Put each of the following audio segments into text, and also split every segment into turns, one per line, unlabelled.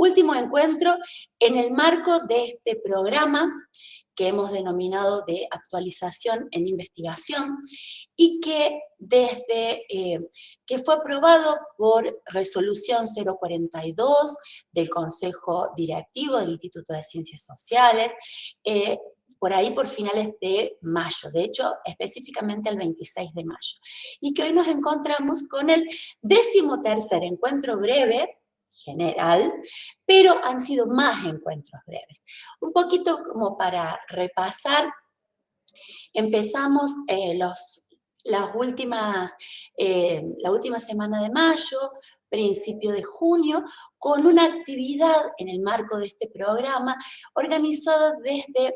último encuentro en el marco de este programa que hemos denominado de actualización en investigación y que desde que fue aprobado por resolución 042 del Consejo Directivo del Instituto de Ciencias Sociales, por ahí por finales de mayo, de hecho específicamente el 26 de mayo, y que hoy nos encontramos con el 13º encuentro breve general, pero han sido más encuentros breves. Un poquito como para repasar, empezamos la última semana de mayo, principio de junio, con una actividad en el marco de este programa organizada desde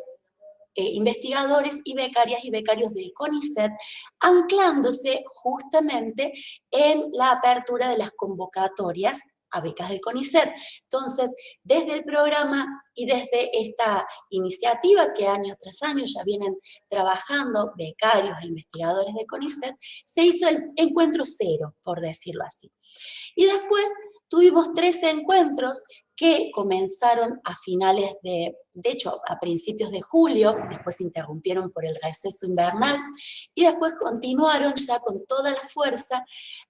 investigadores y becarios del CONICET, anclándose justamente en la apertura de las convocatorias a becas del CONICET. Entonces, desde el programa y desde esta iniciativa que año tras año ya vienen trabajando becarios e investigadores del CONICET, se hizo el encuentro cero, por decirlo así. Y después tuvimos 13 encuentros que comenzaron a finales de hecho, a principios de julio, después se interrumpieron por el receso invernal, y después continuaron ya con toda la fuerza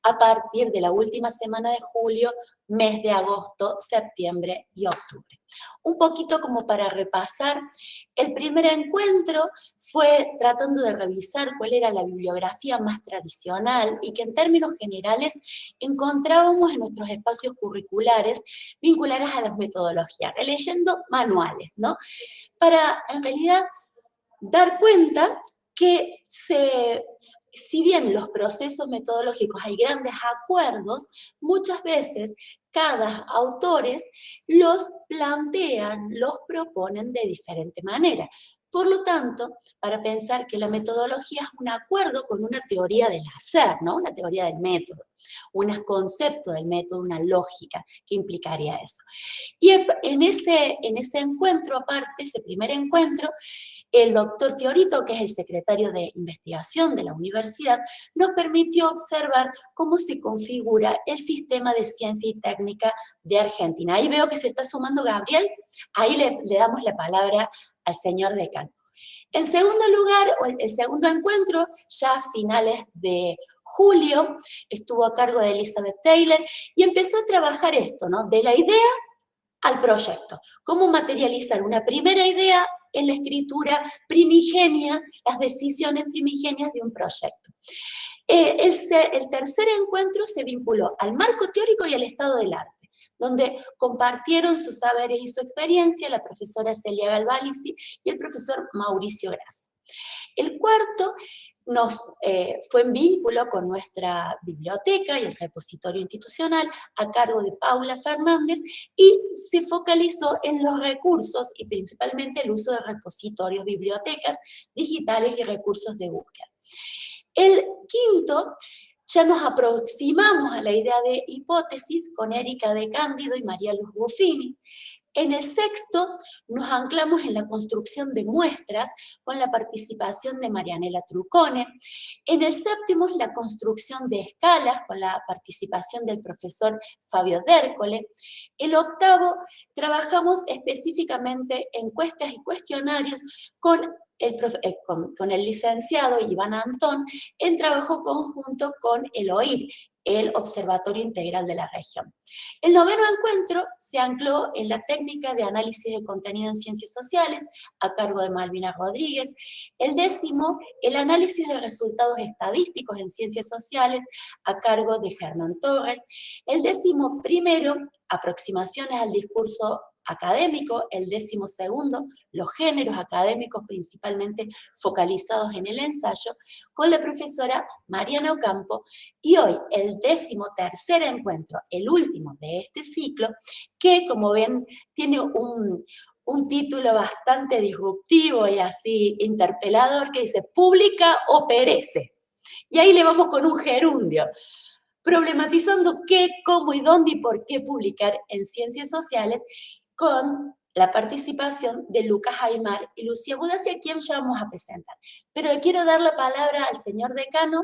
a partir de la última semana de julio, mes de agosto, septiembre y octubre. Un poquito como para repasar, el primer encuentro fue tratando de revisar cuál era la bibliografía más tradicional y que en términos generales encontrábamos en nuestros espacios curriculares vinculadas a las metodologías, releyendo manuales, ¿no? Para, en realidad, dar cuenta que si bien los procesos metodológicos hay grandes acuerdos, muchas veces cada autores los plantean, los proponen de diferente manera. Por lo tanto, para pensar que la metodología es un acuerdo con una teoría del hacer, ¿no? Una teoría del método, un concepto del método, una lógica que implicaría eso. Y en ese encuentro, aparte, ese primer encuentro, el doctor Fiorito, que es el secretario de investigación de la universidad, nos permitió observar cómo se configura el sistema de ciencia y técnica de Argentina. Ahí veo que se está sumando Gabriel, ahí le damos la palabra al señor decano. En segundo lugar, el segundo encuentro, ya a finales de julio, estuvo a cargo de Elizabeth Taylor y empezó a trabajar esto, ¿no? De la idea al proyecto. Cómo materializar una primera idea en la escritura primigenia, las decisiones primigenias de un proyecto. El tercer encuentro se vinculó al marco teórico y al estado del arte, donde compartieron sus saberes y su experiencia la profesora Celia Galvalici y el profesor Mauricio Grasso. El cuarto fue en vínculo con nuestra biblioteca y el repositorio institucional a cargo de Paula Fernández y se focalizó en los recursos y principalmente el uso de repositorios, bibliotecas digitales y recursos de búsqueda. El quinto, ya nos aproximamos a la idea de hipótesis con Erika de Cándido y María Luz Buffini. En el sexto, nos anclamos en la construcción de muestras con la participación de Marianela Trucone. En el séptimo, la construcción de escalas con la participación del profesor Fabio Dércole. El octavo, trabajamos específicamente encuestas y cuestionarios con el licenciado Iván Antón en trabajo conjunto con el OIR, el Observatorio Integral de la Región. El noveno encuentro se ancló en la técnica de análisis de contenido en ciencias sociales, a cargo de Malvina Rodríguez. El décimo, el análisis de resultados estadísticos en ciencias sociales, a cargo de Germán Torres. El 11º, aproximaciones al discurso académico. El 12º, los géneros académicos principalmente focalizados en el ensayo, con la profesora Mariana Ocampo, y hoy el 13º encuentro, el último de este ciclo, que como ven tiene un título bastante disruptivo y así interpelador que dice «Publica o perece». Y ahí le vamos con un gerundio, problematizando qué, cómo y dónde y por qué publicar en ciencias sociales, con la participación de Lucas Aymar y Lucía Budassi, a quien ya vamos a presentar. Pero le quiero dar la palabra al señor decano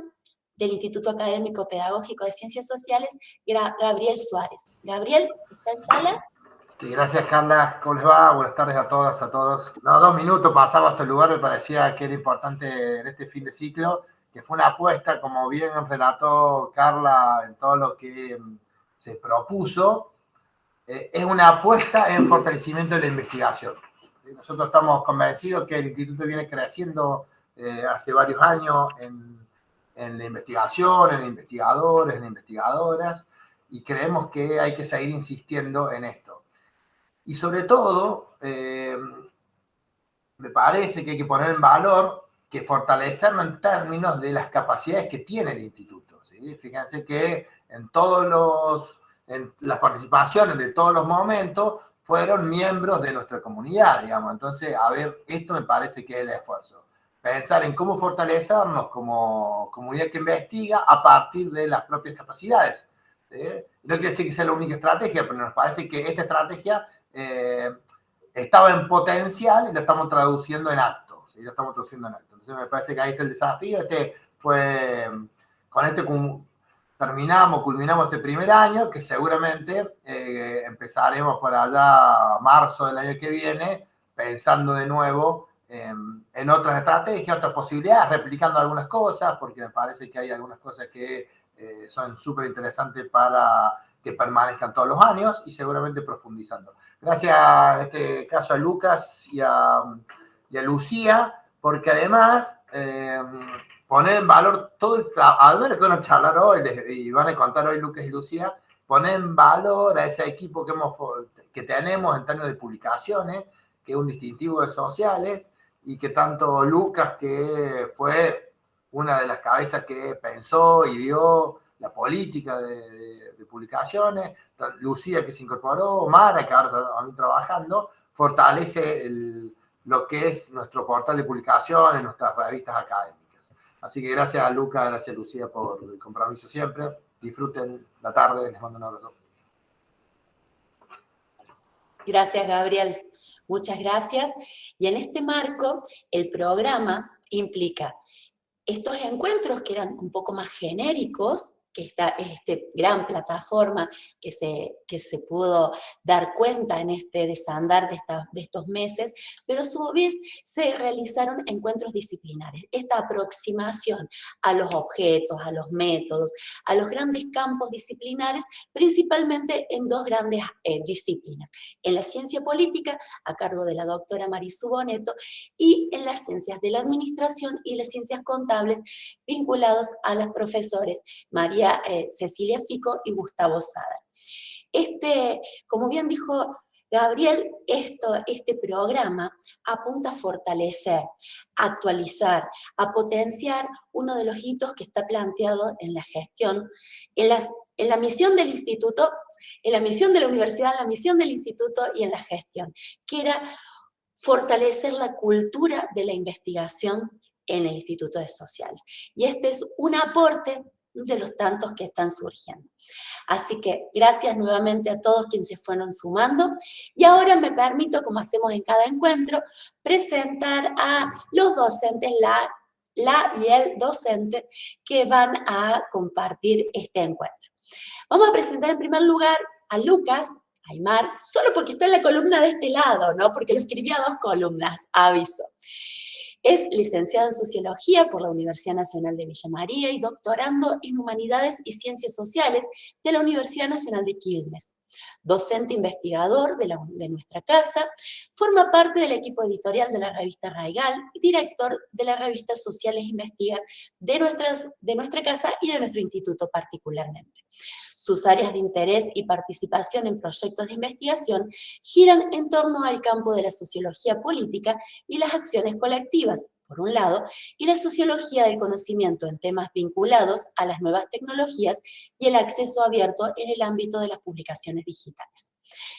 del Instituto Académico Pedagógico de Ciencias Sociales, Gabriel Suárez. Gabriel, ¿está en sala?
Sí, gracias, Carla. ¿Cómo les va? Buenas tardes a todas, a todos. No, 2 minutos pasaba a saludar, me parecía que era importante en este fin de ciclo, que fue una apuesta, como bien relató Carla, en todo lo que se propuso, es una apuesta en fortalecimiento de la investigación. Nosotros estamos convencidos que el instituto viene creciendo hace varios años en la investigación, en investigadores, en investigadoras, y creemos que hay que seguir insistiendo en esto. Y sobre todo, me parece que hay que poner en valor que fortalecerlo en términos de las capacidades que tiene el instituto. ¿Sí? Fíjense que en las participaciones de todos los momentos fueron miembros de nuestra comunidad, digamos. Entonces, a ver, esto me parece que es el esfuerzo. Pensar en cómo fortalecernos como comunidad que investiga a partir de las propias capacidades. ¿Sí? No quiere decir que sea la única estrategia, pero nos parece que esta estrategia estaba en potencial y lo estamos traduciendo en acto. ¿Sí? Lo estamos traduciendo en acto. Entonces me parece que ahí está el desafío. Culminamos este primer año, que seguramente empezaremos por allá marzo del año que viene, pensando de nuevo en otras estrategias, otras posibilidades, replicando algunas cosas, porque me parece que hay algunas cosas que son súper interesantes para que permanezcan todos los años y seguramente profundizando. Gracias en este caso a Lucas y a Lucía, porque además poner en valor todo el trabajo, a ver que van a charlar hoy y van a contar hoy Lucas y Lucía, poner en valor a ese equipo que tenemos en términos de publicaciones, que es un distintivo de sociales, y que tanto Lucas, que fue una de las cabezas que pensó y dio la política de publicaciones, Lucía que se incorporó, Mara que ahora está también trabajando, fortalece lo que es nuestro portal de publicaciones, nuestras revistas académicas. Así que gracias a Lucas, gracias a Lucía por el compromiso siempre. Disfruten la tarde, les mando un abrazo.
Gracias, Gabriel. Muchas gracias. Y en este marco, el programa implica estos encuentros que eran un poco más genéricos, que esta gran plataforma que se pudo dar cuenta en este desandar de estos meses, pero a su vez se realizaron encuentros disciplinares. Esta aproximación a los objetos, a los métodos, a los grandes campos disciplinares, principalmente en dos grandes disciplinas. En la ciencia política, a cargo de la doctora Marisu Boneto, y en las ciencias de la administración y las ciencias contables, vinculados a los profesores María Cecilia Fico y Gustavo Sada. Como bien dijo Gabriel, este programa apunta a fortalecer, a actualizar, a potenciar uno de los hitos que está planteado en la gestión, en la misión del instituto, en la misión de la universidad, en la misión del instituto y en la gestión, que era fortalecer la cultura de la investigación en el Instituto de Sociales. Y este es un aporte de los tantos que están surgiendo. Así que gracias nuevamente a todos quienes se fueron sumando. Y ahora me permito, como hacemos en cada encuentro, presentar a los docentes, la y el docente, que van a compartir este encuentro. Vamos a presentar en primer lugar a Lucas Aymar, solo porque está en la columna de este lado, ¿no? Porque lo escribí a 2 columnas, aviso. Es licenciado en Sociología por la Universidad Nacional de Villa María y doctorando en Humanidades y Ciencias Sociales de la Universidad Nacional de Quilmes. Docente investigador de nuestra casa, forma parte del equipo editorial de la revista Raigal y director de la revista Sociales Investiga de nuestra casa y de nuestro instituto particularmente. Sus áreas de interés y participación en proyectos de investigación giran en torno al campo de la sociología política y las acciones colectivas, por un lado, y la sociología del conocimiento en temas vinculados a las nuevas tecnologías y el acceso abierto en el ámbito de las publicaciones digitales.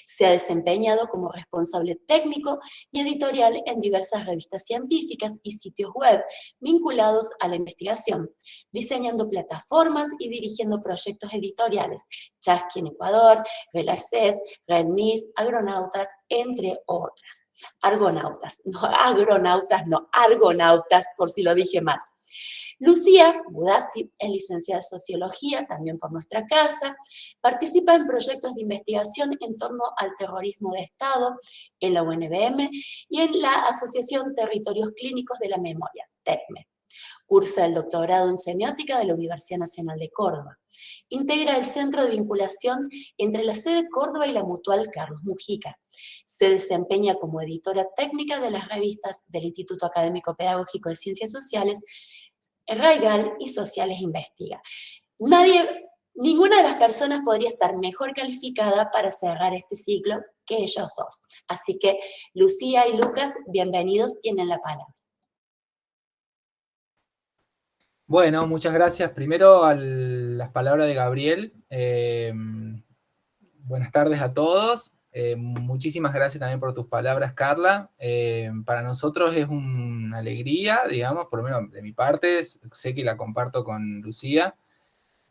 Se ha desempeñado como responsable técnico y editorial en diversas revistas científicas y sitios web vinculados a la investigación, diseñando plataformas y dirigiendo proyectos editoriales, Chasqui en Ecuador, Relarces, Redmis, Agronautas, entre otras. Argonautas, no, agronautas, no, argonautas, por si lo dije mal. Lucía Budassi es licenciada en Sociología, también por nuestra casa, participa en proyectos de investigación en torno al terrorismo de Estado en la UNBM y en la Asociación Territorios Clínicos de la Memoria, TECME. Cursa el doctorado en Semiótica de la Universidad Nacional de Córdoba. Integra el Centro de Vinculación entre la sede Córdoba y la Mutual Carlos Mujica. Se desempeña como editora técnica de las revistas del Instituto Académico Pedagógico de Ciencias Sociales, Raigal y Sociales Investiga. Ninguna de las personas podría estar mejor calificada para cerrar este ciclo que ellos dos. Así que Lucía y Lucas, bienvenidos, tienen la palabra.
Bueno, muchas gracias. Primero a las palabras de Gabriel. Buenas tardes a todos. Muchísimas gracias también por tus palabras, Carla. Para nosotros es una alegría, digamos, por lo menos de mi parte, sé que la comparto con Lucía.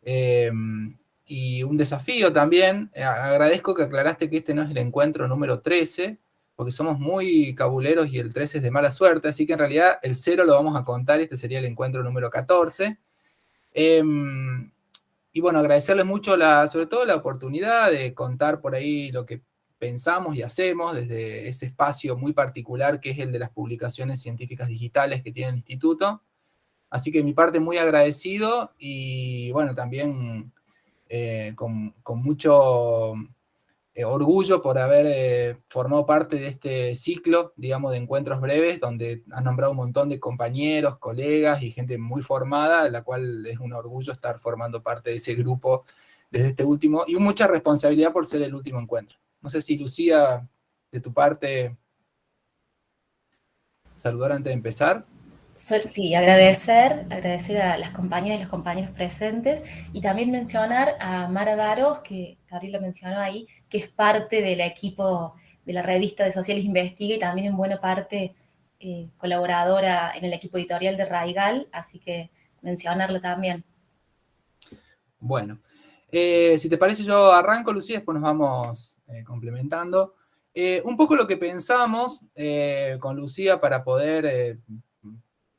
Y un desafío también. Agradezco que aclaraste que este no es el encuentro número 13, porque somos muy cabuleros y el 13 es de mala suerte, así que en realidad el 0 lo vamos a contar, este sería el encuentro número 14. Y bueno, agradecerles mucho sobre todo la oportunidad de contar por ahí lo que pensamos y hacemos desde ese espacio muy particular que es el de las publicaciones científicas digitales que tiene el instituto. Así que de mi parte muy agradecido y bueno, también con mucho orgullo por haber formado parte de este ciclo, digamos, de encuentros breves, donde has nombrado un montón de compañeros, colegas y gente muy formada, la cual es un orgullo estar formando parte de ese grupo desde este último, y mucha responsabilidad por ser el último encuentro. No sé si Lucía, de tu parte, saludar antes de empezar.
Sí, agradecer a las compañeras y los compañeros presentes y también mencionar a Mara Daros, que Gabriel lo mencionó ahí, que es parte del equipo de la revista de Sociales Investiga y también en buena parte colaboradora en el equipo editorial de Raigal, así que mencionarlo también.
Bueno, si te parece yo arranco, Lucía, después nos vamos complementando. Un poco lo que pensamos con Lucía para poder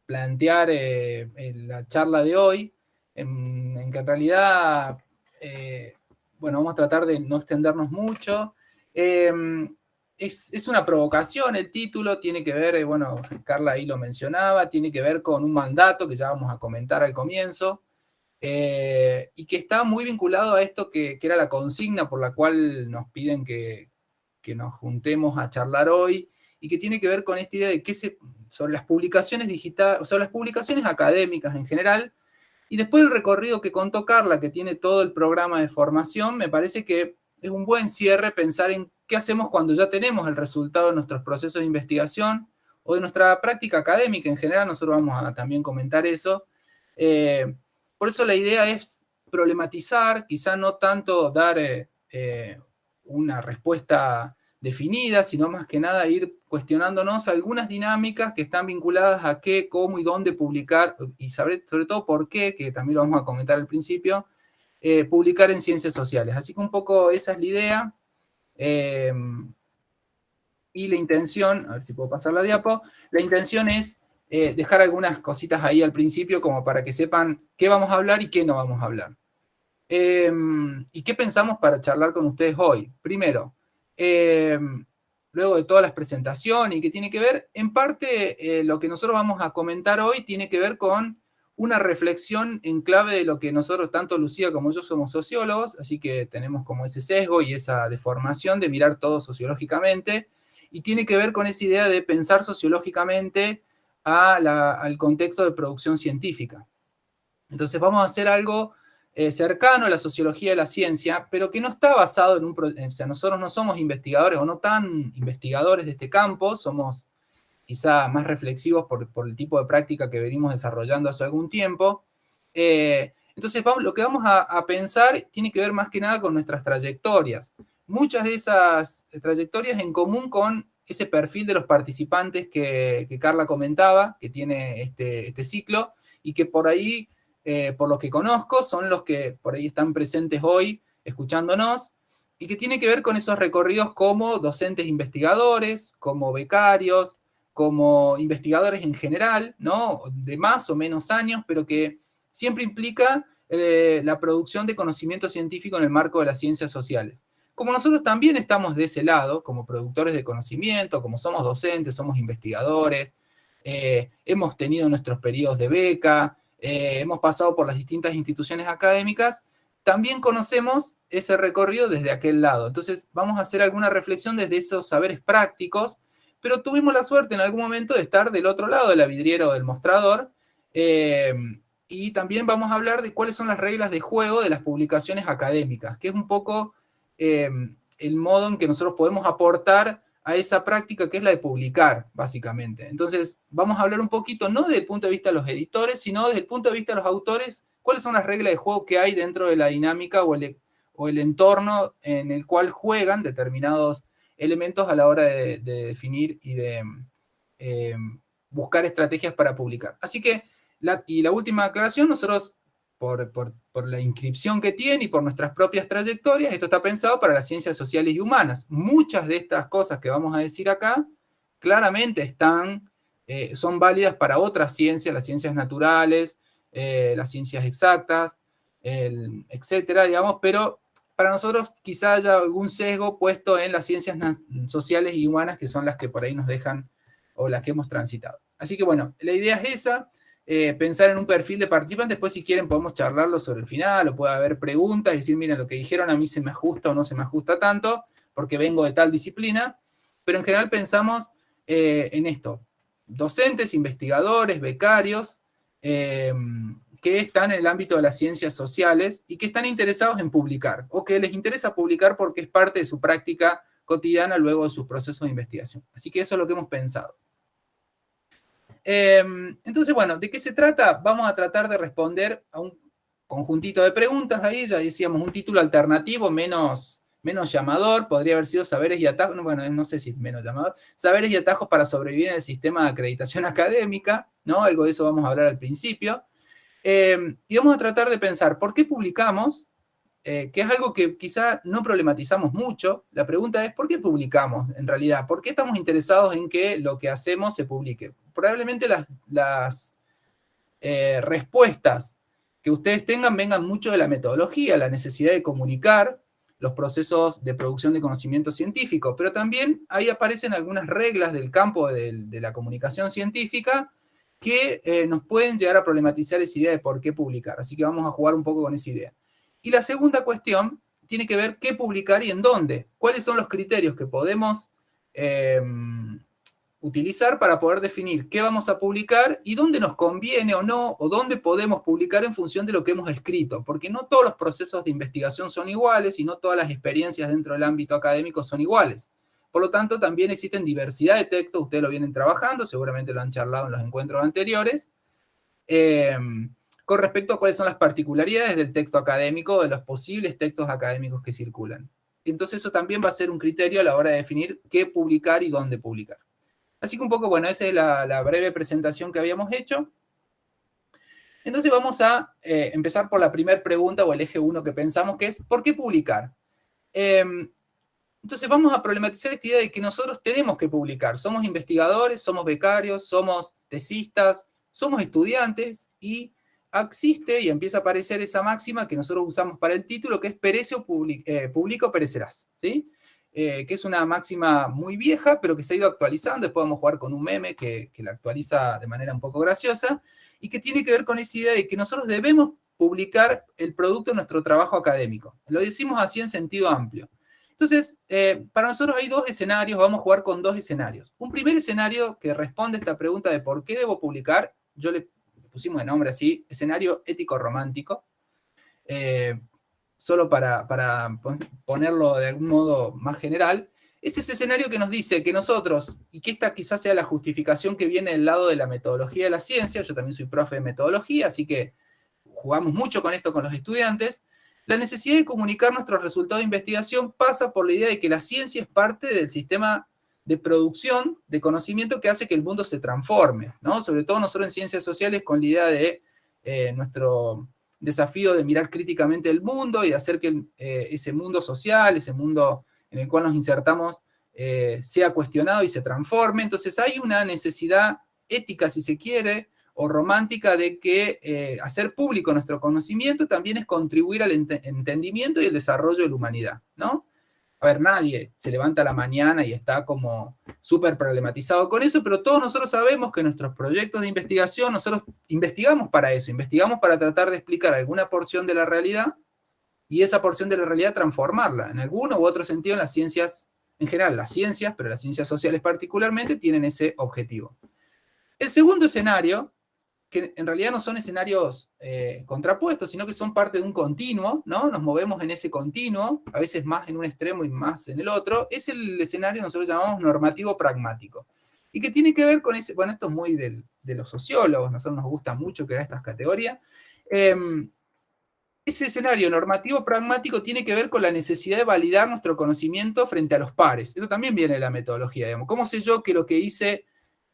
plantear la charla de hoy, en que en realidad, bueno, vamos a tratar de no extendernos mucho. Es una provocación el título, tiene que ver, bueno, Carla ahí lo mencionaba, tiene que ver con un mandato que ya vamos a comentar al comienzo, y que está muy vinculado a esto que era la consigna por la cual nos piden que nos juntemos a charlar hoy, y que tiene que ver con esta idea de sobre las publicaciones digitales, sobre las publicaciones académicas en general, y después del recorrido que contó Carla, que tiene todo el programa de formación, me parece que es un buen cierre pensar en qué hacemos cuando ya tenemos el resultado de nuestros procesos de investigación o de nuestra práctica académica en general. Nosotros vamos a también comentar eso. Por eso la idea es problematizar, quizá no tanto dar una respuesta definida, sino más que nada ir cuestionándonos algunas dinámicas que están vinculadas a qué, cómo y dónde publicar, y sobre todo por qué, que también lo vamos a comentar al principio, publicar en ciencias sociales. Así que un poco esa es la idea. Y la intención, a ver si puedo pasar la diapo, la intención es dejar algunas cositas ahí al principio como para que sepan qué vamos a hablar y qué no vamos a hablar. ¿Y qué pensamos para charlar con ustedes hoy? Primero, luego de todas las presentaciones y que tiene que ver, en parte lo que nosotros vamos a comentar hoy tiene que ver con una reflexión en clave de lo que nosotros, tanto Lucía como yo, somos sociólogos, así que tenemos como ese sesgo y esa deformación de mirar todo sociológicamente, y tiene que ver con esa idea de pensar sociológicamente al contexto de producción científica. Entonces vamos a hacer algo cercano a la sociología de la ciencia, pero que no está basado o sea, nosotros no somos investigadores o no tan investigadores de este campo, somos quizá más reflexivos por el tipo de práctica que venimos desarrollando hace algún tiempo. Entonces lo que vamos a pensar tiene que ver más que nada con nuestras trayectorias. Muchas de esas trayectorias en común con ese perfil de los participantes que Carla comentaba, que tiene este ciclo, y que por ahí, por lo que conozco, son los que por ahí están presentes hoy escuchándonos, y que tiene que ver con esos recorridos como docentes investigadores, como becarios, como investigadores en general, ¿no? De más o menos años, pero que siempre implica la producción de conocimiento científico en el marco de las ciencias sociales. Como nosotros también estamos de ese lado, como productores de conocimiento, como somos docentes, somos investigadores, hemos tenido nuestros periodos de beca, hemos pasado por las distintas instituciones académicas, también conocemos ese recorrido desde aquel lado. Entonces vamos a hacer alguna reflexión desde esos saberes prácticos, pero tuvimos la suerte en algún momento de estar del otro lado de la vidriera o del mostrador, y también vamos a hablar de cuáles son las reglas de juego de las publicaciones académicas, que es un poco el modo en que nosotros podemos aportar a esa práctica que es la de publicar, básicamente. Entonces, vamos a hablar un poquito, no desde el punto de vista de los editores, sino desde el punto de vista de los autores, cuáles son las reglas de juego que hay dentro de la dinámica o el entorno en el cual juegan determinados elementos a la hora de definir y de buscar estrategias para publicar. Así que, la última aclaración, nosotros, por la inscripción que tiene y por nuestras propias trayectorias, esto está pensado para las ciencias sociales y humanas. Muchas de estas cosas que vamos a decir acá, claramente son válidas para otras ciencias, las ciencias naturales, las ciencias exactas, etcétera, digamos, pero para nosotros quizá haya algún sesgo puesto en las ciencias sociales y humanas, que son las que por ahí nos dejan, o las que hemos transitado. Así que bueno, la idea es esa, pensar en un perfil de participante. Después, si quieren, podemos charlarlo sobre el final, o puede haber preguntas y decir, miren, lo que dijeron a mí se me ajusta o no se me ajusta tanto, porque vengo de tal disciplina, pero en general pensamos en esto: docentes, investigadores, becarios, que están en el ámbito de las ciencias sociales y que están interesados en publicar, o que les interesa publicar porque es parte de su práctica cotidiana luego de sus procesos de investigación. Así que eso es lo que hemos pensado. Entonces, bueno, ¿de qué se trata? Vamos a tratar de responder a un conjuntito de preguntas ahí. Ya decíamos, un título alternativo menos llamador, podría haber sido Saberes y Atajos, bueno, no sé si menos llamador, Saberes y Atajos para sobrevivir en el sistema de acreditación académica, ¿no? Algo de eso vamos a hablar al principio. Y vamos a tratar de pensar, ¿por qué publicamos? Que es algo que quizá no problematizamos mucho. La pregunta es, ¿por qué publicamos en realidad? ¿Por qué estamos interesados en que lo que hacemos se publique? Probablemente las respuestas que ustedes tengan vengan mucho de la metodología, la necesidad de comunicar los procesos de producción de conocimiento científico, pero también ahí aparecen algunas reglas del campo de la comunicación científica que nos pueden llegar a problematizar esa idea de por qué publicar. Así que vamos a jugar un poco con esa idea. Y la segunda cuestión tiene que ver qué publicar y en dónde. ¿Cuáles son los criterios que podemos utilizar para poder definir qué vamos a publicar y dónde nos conviene o no, o dónde podemos publicar en función de lo que hemos escrito? Porque no todos los procesos de investigación son iguales y no todas las experiencias dentro del ámbito académico son iguales. Por lo tanto, también existen diversidad de textos, ustedes lo vienen trabajando, seguramente lo han charlado en los encuentros anteriores, con respecto a cuáles son las particularidades del texto académico, de los posibles textos académicos que circulan. Entonces eso también va a ser un criterio a la hora de definir qué publicar y dónde publicar. Así que un poco, bueno, esa es la breve presentación que habíamos hecho. Entonces vamos a empezar por la primera pregunta, o el eje 1 que pensamos, que es, ¿por qué publicar? Entonces vamos a problematizar esta idea de que nosotros tenemos que publicar. Somos investigadores, somos becarios, somos tesistas, somos estudiantes, y existe y empieza a aparecer esa máxima que nosotros usamos para el título, que es perece o publica o perecerás, ¿sí? Que es una máxima muy vieja, pero que se ha ido actualizando. Después vamos a jugar con un meme que la actualiza de manera un poco graciosa, y que tiene que ver con esa idea de que nosotros debemos publicar el producto de nuestro trabajo académico. Lo decimos así en sentido amplio. Entonces, para nosotros hay dos escenarios, vamos a jugar con dos escenarios. Un primer escenario que responde a esta pregunta de por qué debo publicar, yo le pusimos de nombre así, escenario ético-romántico, solo para ponerlo de algún modo más general. Es ese escenario que nos dice que nosotros, y que esta quizás sea la justificación que viene del lado de la metodología de la ciencia, yo también soy profe de metodología, así que jugamos mucho con esto con los estudiantes, la necesidad de comunicar nuestros resultados de investigación pasa por la idea de que la ciencia es parte del sistema de producción de conocimiento que hace que el mundo se transforme, ¿no? Sobre todo nosotros en ciencias sociales, con la idea de nuestro desafío de mirar críticamente el mundo y de hacer que ese mundo social, ese mundo en el cual nos insertamos, sea cuestionado y se transforme. Entonces hay una necesidad ética, si se quiere, o romántica de que hacer público nuestro conocimiento también es contribuir al entendimiento y el desarrollo de la humanidad, ¿no? A ver, nadie se levanta a la mañana y está como súper problematizado con eso, pero todos nosotros sabemos que nuestros proyectos de investigación, nosotros investigamos para eso, investigamos para tratar de explicar alguna porción de la realidad y esa porción de la realidad transformarla en alguno u otro sentido en las ciencias, en general las ciencias, pero las ciencias sociales particularmente, tienen ese objetivo. El segundo escenario, que en realidad no son escenarios contrapuestos, sino que son parte de un continuo, ¿no? Nos movemos en ese continuo, a veces más en un extremo y más en el otro, es el escenario que nosotros llamamos normativo pragmático. Y que tiene que ver con ese, bueno, esto es muy de los sociólogos, a nosotros nos gusta mucho crear estas categorías. Ese escenario normativo pragmático tiene que ver con la necesidad de validar nuestro conocimiento frente a los pares. Eso también viene de la metodología, digamos. ¿Cómo sé yo que lo que hice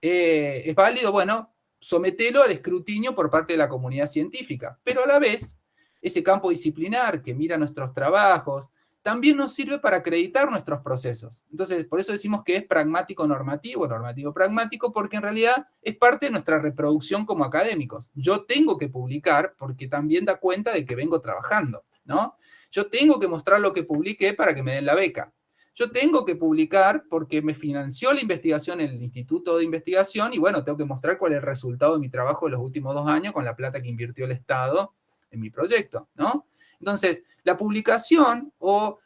es válido? Bueno, sometelo al escrutinio por parte de la comunidad científica. Pero a la vez, ese campo disciplinar que mira nuestros trabajos, también nos sirve para acreditar nuestros procesos. Entonces, por eso decimos que es pragmático normativo, normativo pragmático, porque en realidad es parte de nuestra reproducción como académicos. Yo tengo que publicar porque también da cuenta de que vengo trabajando, ¿no? Yo tengo que mostrar lo que publiqué para que me den la beca. Yo tengo que publicar porque me financió la investigación en el Instituto de Investigación y bueno, tengo que mostrar cuál es el resultado de mi trabajo de los últimos 2 años con la plata que invirtió el Estado en mi proyecto, ¿no? Entonces, la publicación o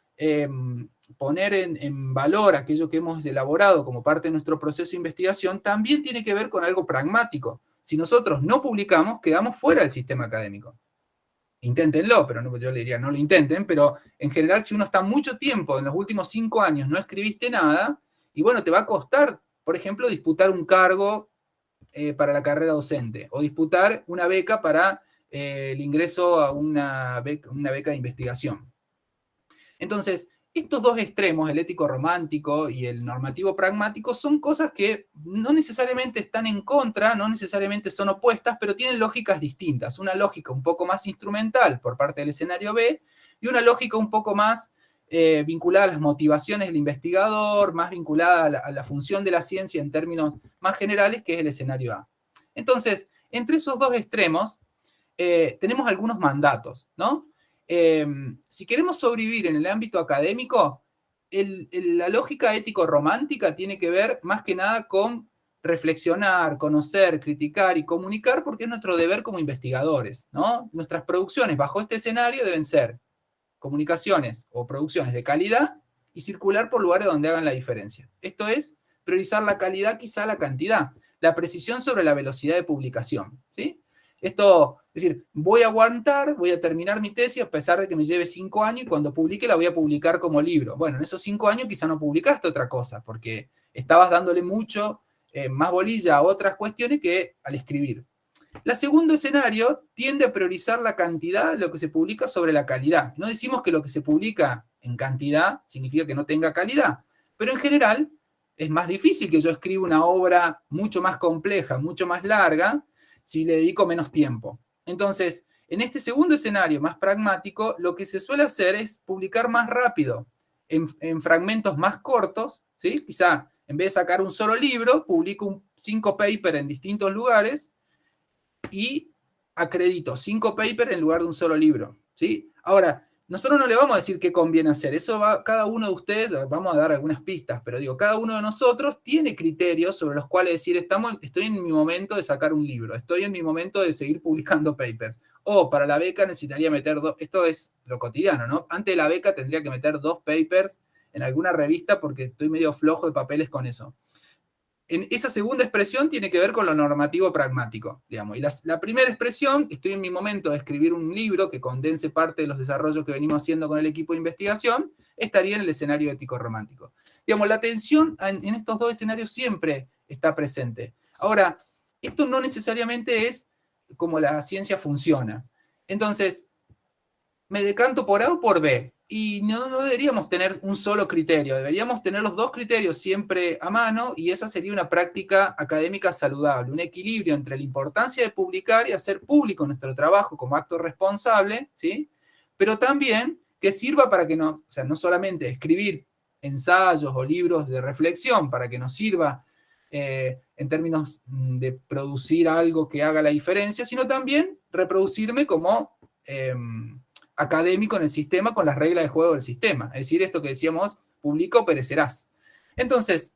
poner en valor aquello que hemos elaborado como parte de nuestro proceso de investigación también tiene que ver con algo pragmático. Si nosotros no publicamos, quedamos fuera del sistema académico. Inténtenlo, pero no, yo le diría no lo intenten, pero en general si uno está mucho tiempo, en los últimos 5 años no escribiste nada, y bueno, te va a costar, por ejemplo, disputar un cargo para la carrera docente, o disputar una beca para el ingreso a una beca de investigación. Entonces, estos dos extremos, el ético romántico y el normativo pragmático, son cosas que no necesariamente están en contra, no necesariamente son opuestas, pero tienen lógicas distintas. Una lógica un poco más instrumental por parte del escenario B y una lógica un poco más vinculada a las motivaciones del investigador, más vinculada a la función de la ciencia en términos más generales, que es el escenario A. Entonces, entre esos dos extremos tenemos algunos mandatos, ¿no? Si queremos sobrevivir en el ámbito académico, la lógica ético-romántica tiene que ver más que nada con reflexionar, conocer, criticar y comunicar, porque es nuestro deber como investigadores, ¿no? Nuestras producciones bajo este escenario deben ser comunicaciones o producciones de calidad y circular por lugares donde hagan la diferencia. Esto es priorizar la calidad, quizá la cantidad, la precisión sobre la velocidad de publicación, ¿sí? Esto, es decir, voy a aguantar, voy a terminar mi tesis a pesar de que me lleve 5 años y cuando publique la voy a publicar como libro. Bueno, en esos 5 años quizá no publicaste otra cosa porque estabas dándole mucho más bolilla a otras cuestiones que al escribir. El segundo escenario tiende a priorizar la cantidad de lo que se publica sobre la calidad. No decimos que lo que se publica en cantidad significa que no tenga calidad, pero en general es más difícil que yo escriba una obra mucho más compleja, mucho más larga, si le dedico menos tiempo. Entonces, en este segundo escenario más pragmático, lo que se suele hacer es publicar más rápido, en fragmentos más cortos, ¿sí? Quizá en vez de sacar un solo libro, publico 5 papers en distintos lugares y acredito 5 papers en lugar de un solo libro, ¿sí? Ahora, nosotros no le vamos a decir qué conviene hacer, eso va, cada uno de ustedes, vamos a dar algunas pistas, pero digo, cada uno de nosotros tiene criterios sobre los cuales decir, estoy en mi momento de sacar un libro, estoy en mi momento de seguir publicando papers, o para la beca necesitaría meter 2, esto es lo cotidiano, ¿no? Antes de la beca tendría que meter 2 papers en alguna revista porque estoy medio flojo de papeles con eso. En esa segunda expresión tiene que ver con lo normativo pragmático, digamos. Y la primera expresión, estoy en mi momento de escribir un libro que condense parte de los desarrollos que venimos haciendo con el equipo de investigación, estaría en el escenario ético-romántico. Digamos, la tensión en estos dos escenarios siempre está presente. Ahora, esto no necesariamente es como la ciencia funciona. Entonces, me decanto por A o por B. Y no deberíamos tener un solo criterio, deberíamos tener los dos criterios siempre a mano y esa sería una práctica académica saludable, un equilibrio entre la importancia de publicar y hacer público nuestro trabajo como acto responsable, ¿sí? Pero también que sirva para que no solamente escribir ensayos o libros de reflexión para que nos sirva en términos de producir algo que haga la diferencia, sino también reproducirme como académico en el sistema con las reglas de juego del sistema. Es decir, esto que decíamos, publica o perecerás. Entonces,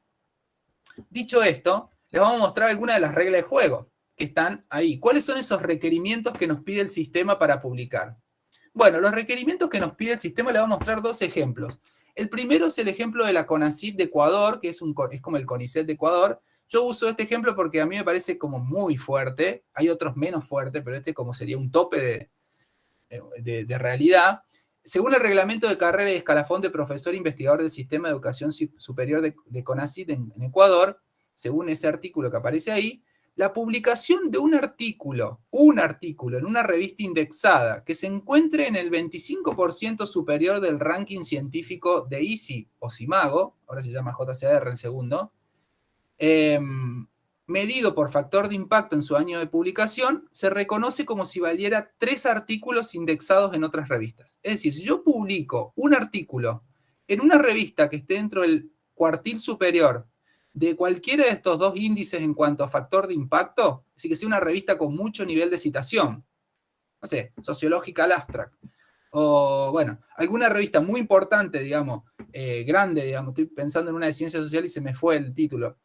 dicho esto, les vamos a mostrar algunas de las reglas de juego que están ahí. ¿Cuáles son esos requerimientos que nos pide el sistema para publicar? Bueno, los requerimientos que nos pide el sistema, les voy a mostrar dos ejemplos. El primero es el ejemplo de la CONACYT de Ecuador, que es como el CONICET de Ecuador. Yo uso este ejemplo porque a mí me parece como muy fuerte. Hay otros menos fuertes, pero este como sería un tope de realidad. Según el reglamento de carrera y escalafón de profesor investigador del Sistema de Educación Superior de CONACYT en Ecuador, según ese artículo que aparece ahí, la publicación de un artículo en una revista indexada que se encuentre en el 25% superior del ranking científico de ICI o CIMAGO, ahora se llama JCR el segundo, medido por factor de impacto en su año de publicación, se reconoce como si valiera 3 artículos indexados en otras revistas. Es decir, si yo publico un artículo en una revista que esté dentro del cuartil superior de cualquiera de estos dos índices en cuanto a factor de impacto, así que sea una revista con mucho nivel de citación, no sé, Sociological Abstract, o bueno, alguna revista muy importante, digamos, grande, digamos, estoy pensando en una de ciencia social y se me fue el título,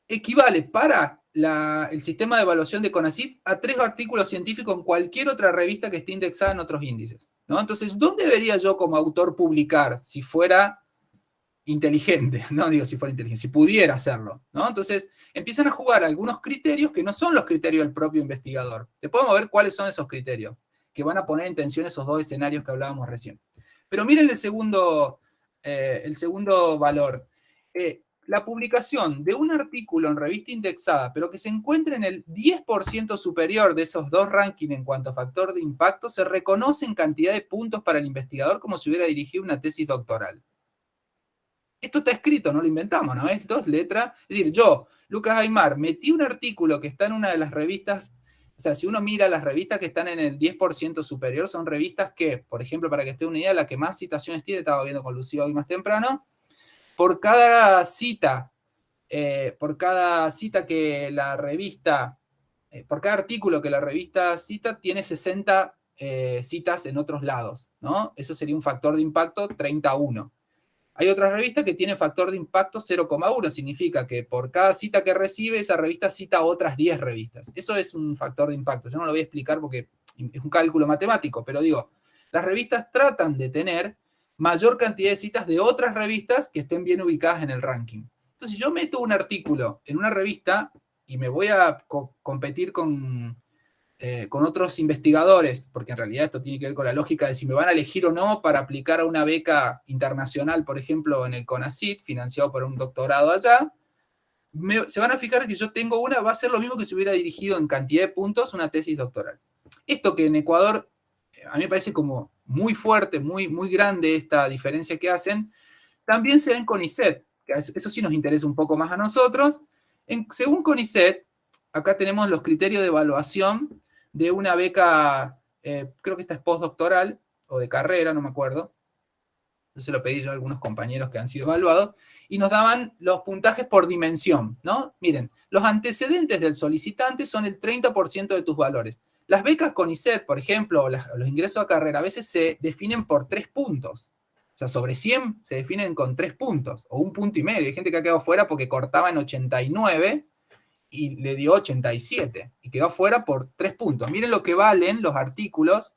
equivale para el sistema de evaluación de CONACYT a 3 artículos científicos en cualquier otra revista que esté indexada en otros índices, ¿no? Entonces, ¿dónde debería yo como autor publicar si fuera inteligente? No digo si fuera inteligente, si pudiera hacerlo, ¿no? Entonces, empiezan a jugar algunos criterios que no son los criterios del propio investigador. Te podemos ver cuáles son esos criterios que van a poner en tensión esos dos escenarios que hablábamos recién. Pero miren el segundo valor. La publicación de un artículo en revista indexada, pero que se encuentre en el 10% superior de esos dos rankings en cuanto a factor de impacto, se reconoce en cantidad de puntos para el investigador como si hubiera dirigido una tesis doctoral. Esto está escrito, no lo inventamos, ¿no? Esto es letra. Es decir, yo, Lucas Aymar, metí un artículo que está en una de las revistas. O sea, si uno mira las revistas que están en el 10% superior, son revistas que, por ejemplo, para que esté una idea, la que más citaciones tiene, estaba viendo con Lucía hoy más temprano, por cada cita que la revista, por cada artículo que la revista cita, tiene 60 citas en otros lados, ¿no? Eso sería un factor de impacto 30:1. Hay otras revistas que tienen factor de impacto 0,1, significa que por cada cita que recibe, esa revista cita otras 10 revistas. Eso es un factor de impacto. Yo no lo voy a explicar porque es un cálculo matemático, pero digo, las revistas tratan de tener mayor cantidad de citas de otras revistas que estén bien ubicadas en el ranking. Entonces, si yo meto un artículo en una revista y me voy a competir con otros investigadores, porque en realidad esto tiene que ver con la lógica de si me van a elegir o no para aplicar a una beca internacional, por ejemplo, en el CONACYT, financiado por un doctorado allá, se van a fijar que yo tengo va a ser lo mismo que si hubiera dirigido en cantidad de puntos una tesis doctoral. Esto que en Ecuador, a mí me parece como muy fuerte, muy, muy grande esta diferencia que hacen, también se ve en CONICET, que eso sí nos interesa un poco más a nosotros. Según CONICET, acá tenemos los criterios de evaluación de una beca, creo que esta es postdoctoral, o de carrera, no me acuerdo. Entonces lo pedí yo a algunos compañeros que han sido evaluados, y nos daban los puntajes por dimensión, ¿no? Miren, los antecedentes del solicitante son el 30% de tus valores. Las becas CONICET, por ejemplo, o los ingresos a carrera, a veces se definen por 3 puntos. O sea, sobre 100 se definen con 3 puntos, o 1,5 puntos. Hay gente que ha quedado fuera porque cortaba en 89 y le dio 87, y quedó fuera por 3 puntos. Miren lo que valen los artículos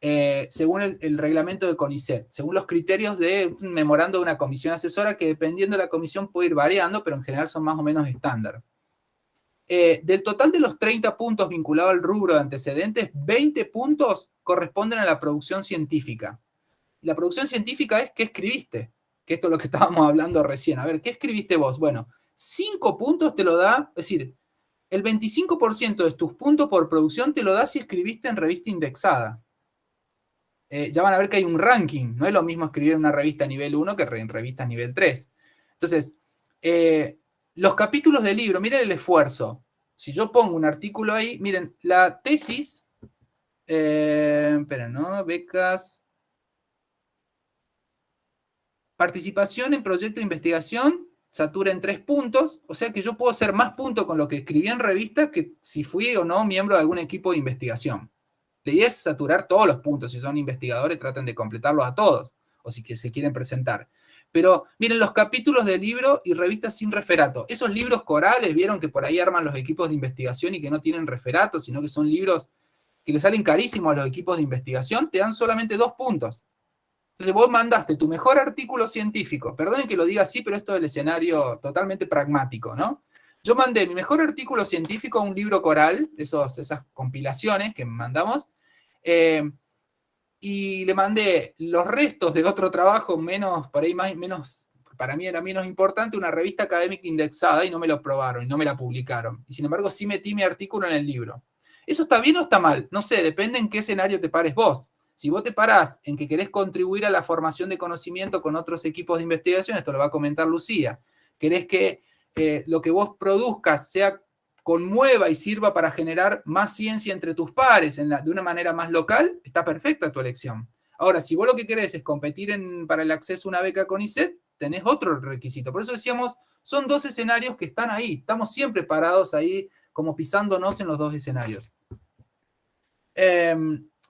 según el reglamento de CONICET, según los criterios de un memorando de una comisión asesora que dependiendo de la comisión puede ir variando, pero en general son más o menos estándar. Del total de los 30 puntos vinculados al rubro de antecedentes, 20 puntos corresponden a la producción científica. Y la producción científica es ¿qué escribiste? Que esto es lo que estábamos hablando recién. A ver, ¿qué escribiste vos? Bueno, 5 puntos te lo da, es decir, el 25% de tus puntos por producción te lo da si escribiste en revista indexada. Ya van a ver que hay un ranking. No es lo mismo escribir en una revista nivel 1 que en revista nivel 3. Entonces, los capítulos del libro, miren el esfuerzo. Si yo pongo un artículo ahí, miren, la tesis, esperen, ¿no? Becas. participación en proyecto de investigación satura en 3 puntos, o sea que yo puedo hacer más puntos con lo que escribí en revista que si fui o no miembro de algún equipo de investigación. La idea es saturar todos los puntos. Si son investigadores, traten de completarlos a todos, o si que se quieren presentar. Pero miren, los capítulos de libro y revistas sin referato. Esos libros corales, vieron que por ahí arman los equipos de investigación y que no tienen referato, sino que son libros que le salen carísimos a los equipos de investigación, te dan solamente 2 puntos. Entonces vos mandaste tu mejor artículo científico. Perdonen que lo diga así, pero esto es el escenario totalmente pragmático, ¿no? Yo mandé mi mejor artículo científico a un libro coral, esas compilaciones que mandamos, y le mandé los restos de otro trabajo para mí era menos importante, una revista académica indexada, y no me lo probaron, y no me la publicaron. Y sin embargo sí metí mi artículo en el libro. ¿Eso está bien o está mal? No sé, depende en qué escenario te pares vos. Si vos te parás en que querés contribuir a la formación de conocimiento con otros equipos de investigación, esto lo va a comentar Lucía, querés que lo que vos produzcas conmueva y sirva para generar más ciencia entre tus pares de una manera más local, está perfecta tu elección. Ahora, si vos lo que querés es competir para el acceso a una beca CONICET, tenés otro requisito. Por eso decíamos, son 2 escenarios que están ahí. Estamos siempre parados ahí, como pisándonos en los 2 escenarios.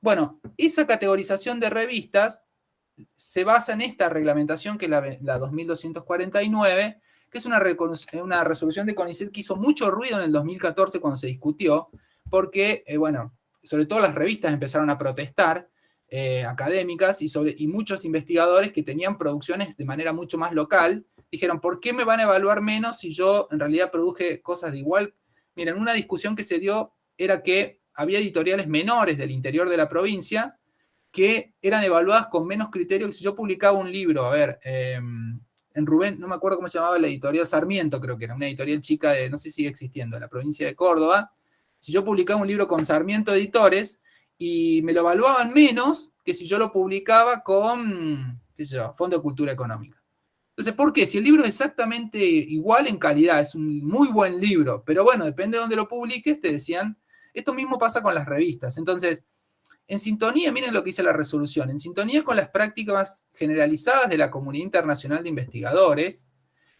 Bueno, esa categorización de revistas se basa en esta reglamentación que es la 2249, que es una resolución de CONICET que hizo mucho ruido en el 2014 cuando se discutió, porque, bueno, sobre todo las revistas empezaron a protestar, académicas, y muchos investigadores que tenían producciones de manera mucho más local, dijeron, ¿por qué me van a evaluar menos si yo en realidad produje cosas de igual? Miren, una discusión que se dio era que había editoriales menores del interior de la provincia que eran evaluadas con menos criterio que si yo publicaba un libro, a ver, en Rubén, no me acuerdo cómo se llamaba la editorial, Sarmiento creo que era, una editorial chica de, no sé si sigue existiendo, en la provincia de Córdoba. Si yo publicaba un libro con Sarmiento Editores y me lo evaluaban menos que si yo lo publicaba con, qué sé yo, Fondo de Cultura Económica. Entonces, ¿por qué? Si el libro es exactamente igual en calidad, es un muy buen libro, pero bueno, depende de dónde lo publiques, te decían, esto mismo pasa con las revistas. Entonces, en sintonía, miren lo que dice la resolución, en sintonía con las prácticas generalizadas de la comunidad internacional de investigadores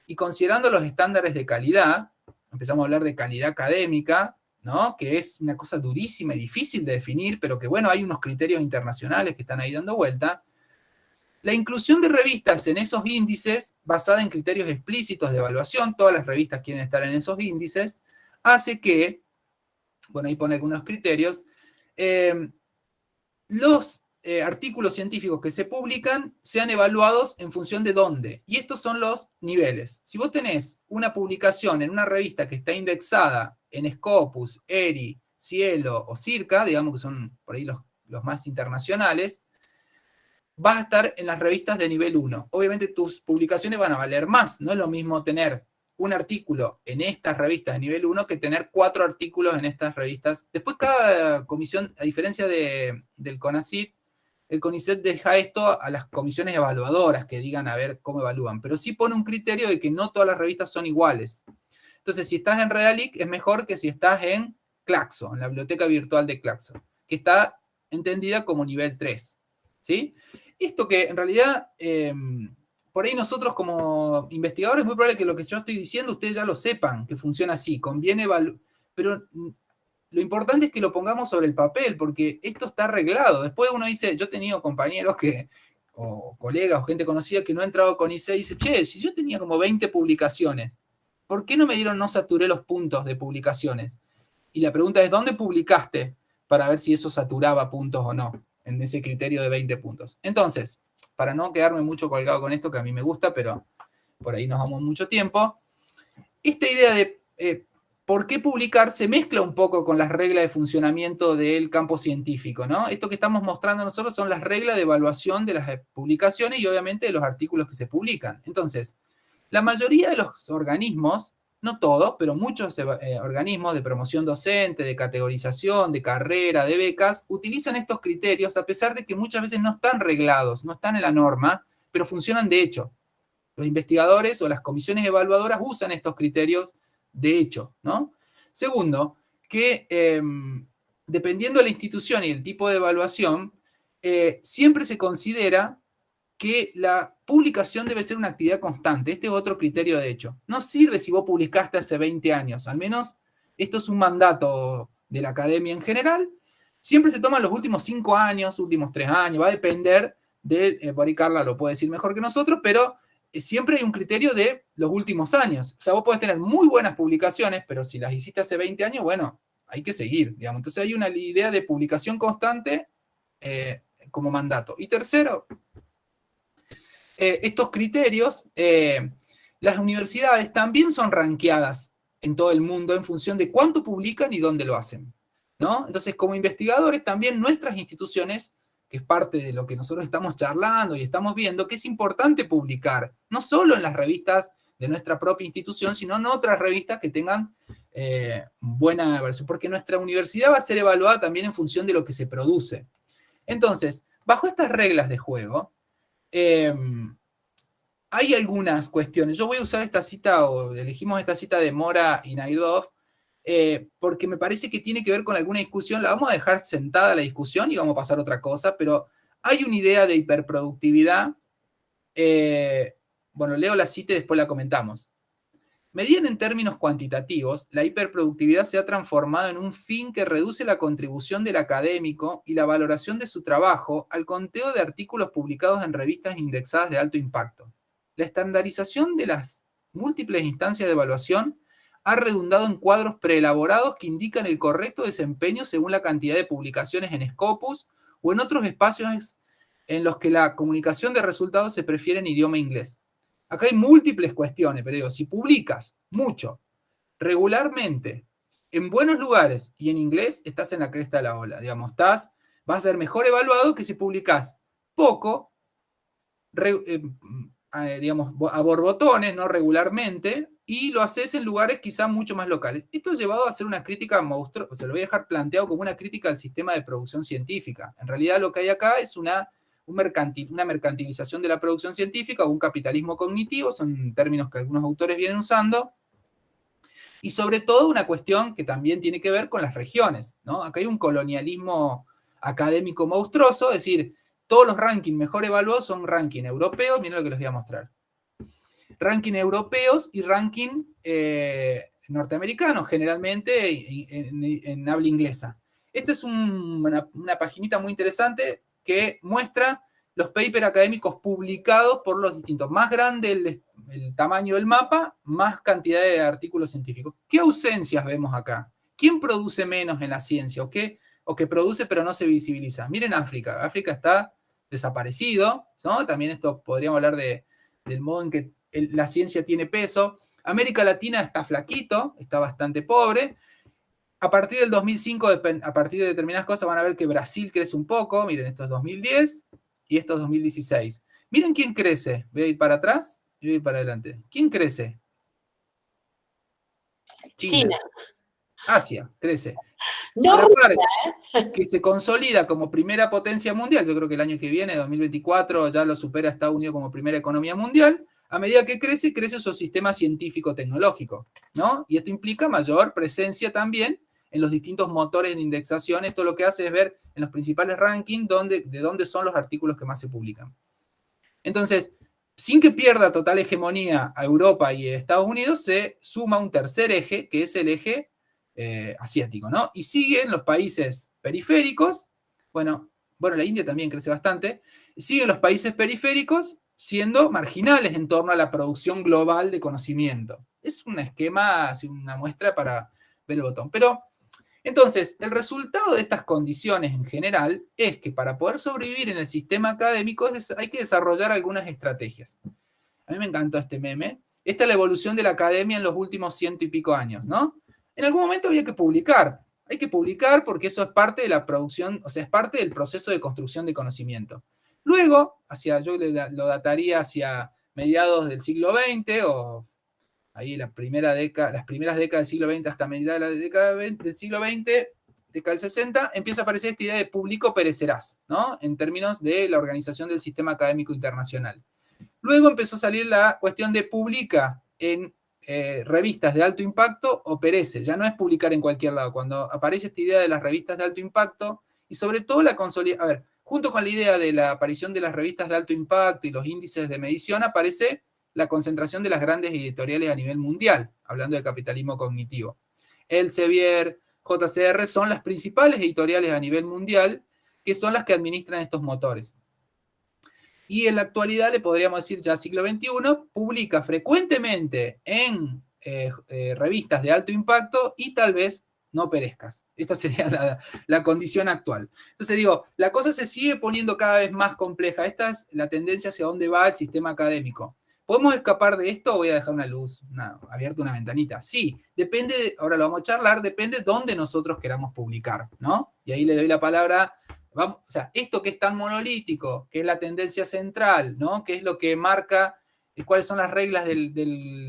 y considerando los estándares de calidad, empezamos a hablar de calidad académica, ¿no? Que es una cosa durísima y difícil de definir, pero que bueno, hay unos criterios internacionales que están ahí dando vuelta. La inclusión de revistas en esos índices, basada en criterios explícitos de evaluación, todas las revistas quieren estar en esos índices, hace que, bueno, ahí pone algunos criterios, los artículos científicos que se publican sean evaluados en función de dónde. Y estos son los niveles. Si vos tenés una publicación en una revista que está indexada en Scopus, ERI, Cielo o Circa, digamos que son por ahí los más internacionales, vas a estar en las revistas de nivel 1. Obviamente tus publicaciones van a valer más. No es lo mismo tener un artículo en estas revistas de nivel 1 que tener 4 artículos en estas revistas. Después cada comisión, a diferencia del CONACYT, el CONICET deja esto a las comisiones evaluadoras que digan a ver cómo evalúan, pero sí pone un criterio de que no todas las revistas son iguales. Entonces, si estás en Redalic es mejor que si estás en Claxo, en la biblioteca virtual de Claxo, que está entendida como nivel 3. ¿Sí? Esto que en realidad, por ahí nosotros como investigadores, es muy probable que lo que yo estoy diciendo ustedes ya lo sepan, que funciona así, conviene pero lo importante es que lo pongamos sobre el papel, porque esto está arreglado. Después uno dice, yo he tenido compañeros o colegas o gente conocida que no ha entrado con ICE y dice, che, si yo tenía como 20 publicaciones, ¿por qué no me dieron, no saturé los puntos de publicaciones? Y la pregunta es, ¿dónde publicaste? Para ver si eso saturaba puntos o no, en ese criterio de 20 puntos. Entonces, para no quedarme mucho colgado con esto, que a mí me gusta, pero por ahí nos vamos mucho tiempo, esta idea de por qué publicar se mezcla un poco con las reglas de funcionamiento del campo científico, ¿no? Esto que estamos mostrando nosotros son las reglas de evaluación de las publicaciones y obviamente de los artículos que se publican. Entonces, la mayoría de los organismos, no todos, pero muchos organismos de promoción docente, de categorización, de carrera, de becas, utilizan estos criterios a pesar de que muchas veces no están reglados, no están en la norma, pero funcionan de hecho. Los investigadores o las comisiones evaluadoras usan estos criterios de hecho, ¿no? Segundo, que dependiendo de la institución y el tipo de evaluación, siempre se considera que la publicación debe ser una actividad constante. Este es otro criterio de hecho. No sirve si vos publicaste hace 20 años, al menos esto es un mandato de la academia en general. Siempre se toman los últimos 5 años, últimos 3 años, va a depender de, por ahí Carla lo puede decir mejor que nosotros, pero siempre hay un criterio de los últimos años. O sea, vos podés tener muy buenas publicaciones, pero si las hiciste hace 20 años, bueno, hay que seguir, digamos. Entonces hay una idea de publicación constante como mandato. Y tercero, estos criterios, las universidades también son rankeadas en todo el mundo en función de cuánto publican y dónde lo hacen, ¿no? Entonces, como investigadores, también nuestras instituciones, que es parte de lo que nosotros estamos charlando y estamos viendo, que es importante publicar, no solo en las revistas de nuestra propia institución, sino en otras revistas que tengan buena versión, porque nuestra universidad va a ser evaluada también en función de lo que se produce. Entonces, bajo estas reglas de juego, hay algunas cuestiones. Yo voy a usar esta cita, o elegimos esta cita de Mora y Naidoo, porque me parece que tiene que ver con alguna discusión. La vamos a dejar sentada la discusión y vamos a pasar a otra cosa, pero hay una idea de hiperproductividad. Bueno, leo la cita y después la comentamos. Medida en términos cuantitativos, la hiperproductividad se ha transformado en un fin que reduce la contribución del académico y la valoración de su trabajo al conteo de artículos publicados en revistas indexadas de alto impacto. La estandarización de las múltiples instancias de evaluación ha redundado en cuadros preelaborados que indican el correcto desempeño según la cantidad de publicaciones en Scopus o en otros espacios en los que la comunicación de resultados se prefiere en idioma inglés. Acá hay múltiples cuestiones, pero digo, si publicas mucho, regularmente, en buenos lugares y en inglés, estás en la cresta de la ola. Digamos, vas a ser mejor evaluado que si publicas poco, digamos, a borbotones, no regularmente, y lo haces en lugares quizá mucho más locales. Esto ha llevado a hacer una crítica monstruosa, se lo voy a dejar planteado como una crítica al sistema de producción científica. En realidad lo que hay acá es una mercantilización de la producción científica o un capitalismo cognitivo, son términos que algunos autores vienen usando, y sobre todo una cuestión que también tiene que ver con las regiones, ¿no? Acá hay un colonialismo académico monstruoso, es decir, todos los rankings mejor evaluados son rankings europeos, miren lo que les voy a mostrar. Ranking europeos y ranking norteamericanos, generalmente en habla inglesa. Esta es una paginita muy interesante que muestra los papers académicos publicados por los distintos. Más grande el tamaño del mapa, más cantidad de artículos científicos. ¿Qué ausencias vemos acá? ¿Quién produce menos en la ciencia? ¿O que produce pero no se visibiliza? Miren África. África está desaparecido, ¿no? También esto podríamos hablar del modo en que la ciencia tiene peso. América Latina está flaquito, está bastante pobre. A partir del 2005, a partir de determinadas cosas, van a ver que Brasil crece un poco. Miren, esto es 2010 y esto es 2016. Miren quién crece. Voy a ir para atrás y voy a ir para adelante. ¿Quién crece? China. Asia crece.
No,
que se consolida como primera potencia mundial. Yo creo que el año que viene, 2024, ya lo supera Estados Unidos como primera economía mundial. A medida que crece su sistema científico-tecnológico, ¿no? Y esto implica mayor presencia también en los distintos motores de indexación. Esto lo que hace es ver en los principales rankings de dónde son los artículos que más se publican. Entonces, sin que pierda total hegemonía a Europa y a Estados Unidos, se suma un tercer eje, que es el eje asiático, ¿no? Y siguen los países periféricos, bueno, la India también crece bastante, siguen los países periféricos siendo marginales en torno a la producción global de conocimiento. Es un esquema, una muestra para ver el botón. Pero, entonces, el resultado de estas condiciones en general es que para poder sobrevivir en el sistema académico hay que desarrollar algunas estrategias. A mí me encantó este meme. Esta es la evolución de la academia en los últimos 100 y pico años, ¿no? En algún momento había que publicar. Hay que publicar porque eso es parte de la producción, o sea, es parte del proceso de construcción de conocimiento. Luego, yo lo dataría hacia mediados del siglo XX, o ahí las primeras décadas del siglo XX hasta mediados de la década del siglo XX, década del 60, empieza a aparecer esta idea de publico perecerás, ¿no? En términos de la organización del sistema académico internacional. Luego empezó a salir la cuestión de publica en revistas de alto impacto o perece. Ya no es publicar en cualquier lado. Cuando aparece esta idea de las revistas de alto impacto, y sobre todo la consolidación. A ver, junto con la idea de la aparición de las revistas de alto impacto y los índices de medición, aparece la concentración de las grandes editoriales a nivel mundial, hablando de capitalismo cognitivo. Elsevier, JCR son las principales editoriales a nivel mundial, que son las que administran estos motores. Y en la actualidad, le podríamos decir ya siglo XXI, publica frecuentemente en revistas de alto impacto y tal vez no perezcas. Esta sería la condición actual. Entonces digo, la cosa se sigue poniendo cada vez más compleja. Esta es la tendencia hacia dónde va el sistema académico. ¿Podemos escapar de esto o voy a dejar una luz, abierta una ventanita? Sí, depende, ahora lo vamos a charlar, depende de dónde nosotros queramos publicar, ¿no? Y ahí le doy la palabra, o sea, esto que es tan monolítico, que es la tendencia central, ¿no? Que es lo que marca cuáles son las reglas de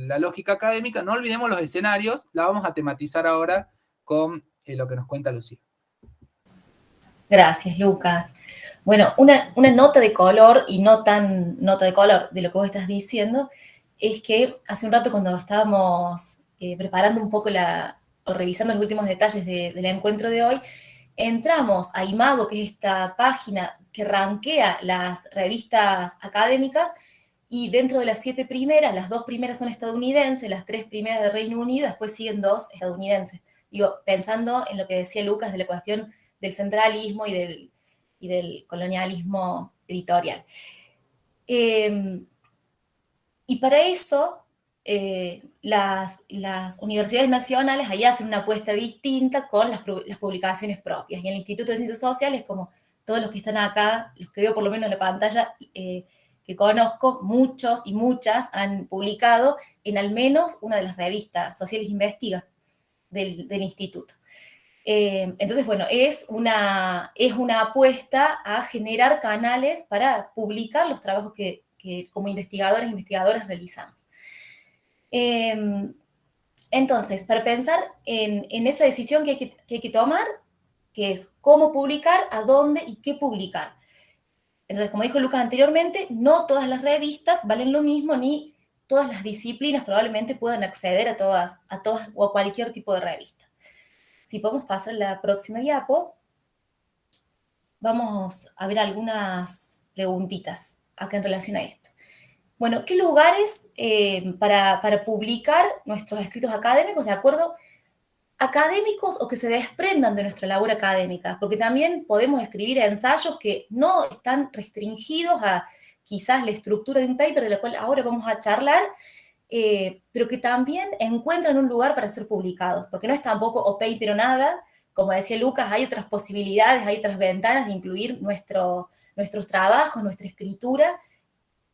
la lógica académica, no olvidemos los escenarios, la vamos a tematizar ahora con lo que nos cuenta Lucía.
Gracias, Lucas. Bueno, una nota de color, y no tan nota de color de lo que vos estás diciendo, es que hace un rato cuando estábamos preparando un poco o revisando los últimos detalles del encuentro de hoy, entramos a Imago, que es esta página que rankea las revistas académicas, y dentro de las 7 primeras, las 2 primeras son estadounidenses, las 3 primeras de Reino Unido, después siguen 2 estadounidenses. Digo, pensando en lo que decía Lucas de la cuestión del centralismo y del colonialismo editorial. Y para eso, las universidades nacionales ahí hacen una apuesta distinta con las publicaciones propias. Y en el Instituto de Ciencias Sociales, como todos los que están acá, los que veo por lo menos en la pantalla, que conozco, muchos y muchas han publicado en al menos una de las revistas Sociales Investiga del instituto. Entonces, bueno, es una apuesta a generar canales para publicar los trabajos que como investigadores e investigadoras realizamos. Entonces, para pensar en esa decisión que hay que tomar, que es cómo publicar, a dónde y qué publicar. Entonces, como dijo Lucas anteriormente, no todas las revistas valen lo mismo, ni todas las disciplinas probablemente puedan acceder a todas o a cualquier tipo de revista. Si podemos pasar a la próxima diapo, vamos a ver algunas preguntitas acá en relación a esto. Bueno, ¿qué lugares para publicar nuestros escritos académicos de acuerdo académicos o que se desprendan de nuestra labor académica? Porque también podemos escribir ensayos que no están restringidos a quizás la estructura de un paper, de la cual ahora vamos a charlar, pero que también encuentran un lugar para ser publicados, porque no es tampoco o paper o nada. Como decía Lucas, hay otras posibilidades, hay otras ventanas de incluir nuestros trabajos, nuestra escritura,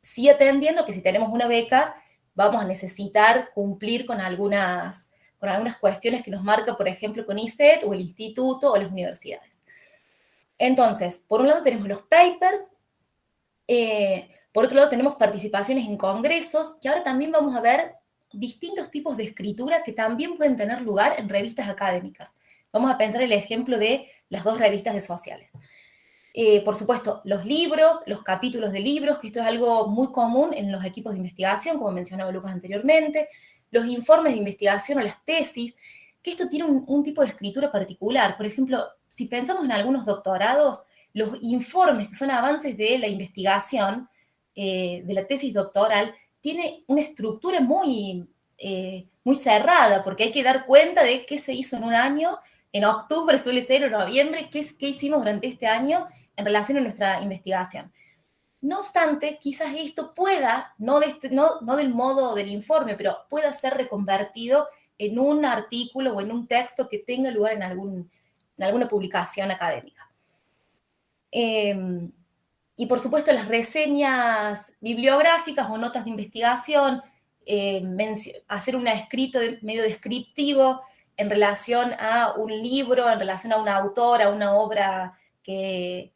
sí atendiendo que si tenemos una beca vamos a necesitar cumplir con algunas cuestiones que nos marca, por ejemplo, CONICET o el instituto o las universidades. Entonces, por un lado tenemos los papers, por otro lado tenemos participaciones en congresos, que ahora también vamos a ver distintos tipos de escritura que también pueden tener lugar en revistas académicas. Vamos a pensar el ejemplo de las 2 revistas de sociales. Por supuesto, los libros, los capítulos de libros, que esto es algo muy común en los equipos de investigación, como mencionaba Lucas anteriormente, los informes de investigación o las tesis, que esto tiene un tipo de escritura particular. Por ejemplo, si pensamos en algunos doctorados, los informes que son avances de la investigación, de la tesis doctoral, tiene una estructura muy cerrada, porque hay que dar cuenta de qué se hizo en un año, en octubre suele ser, o noviembre, qué hicimos durante este año en relación a nuestra investigación. No obstante, quizás esto pueda, no del modo del informe, pero pueda ser reconvertido en un artículo o en un texto que tenga lugar en alguna publicación académica. Y por supuesto las reseñas bibliográficas o notas de investigación, hacer un escrito medio descriptivo en relación a un libro, en relación a un autor, a una obra que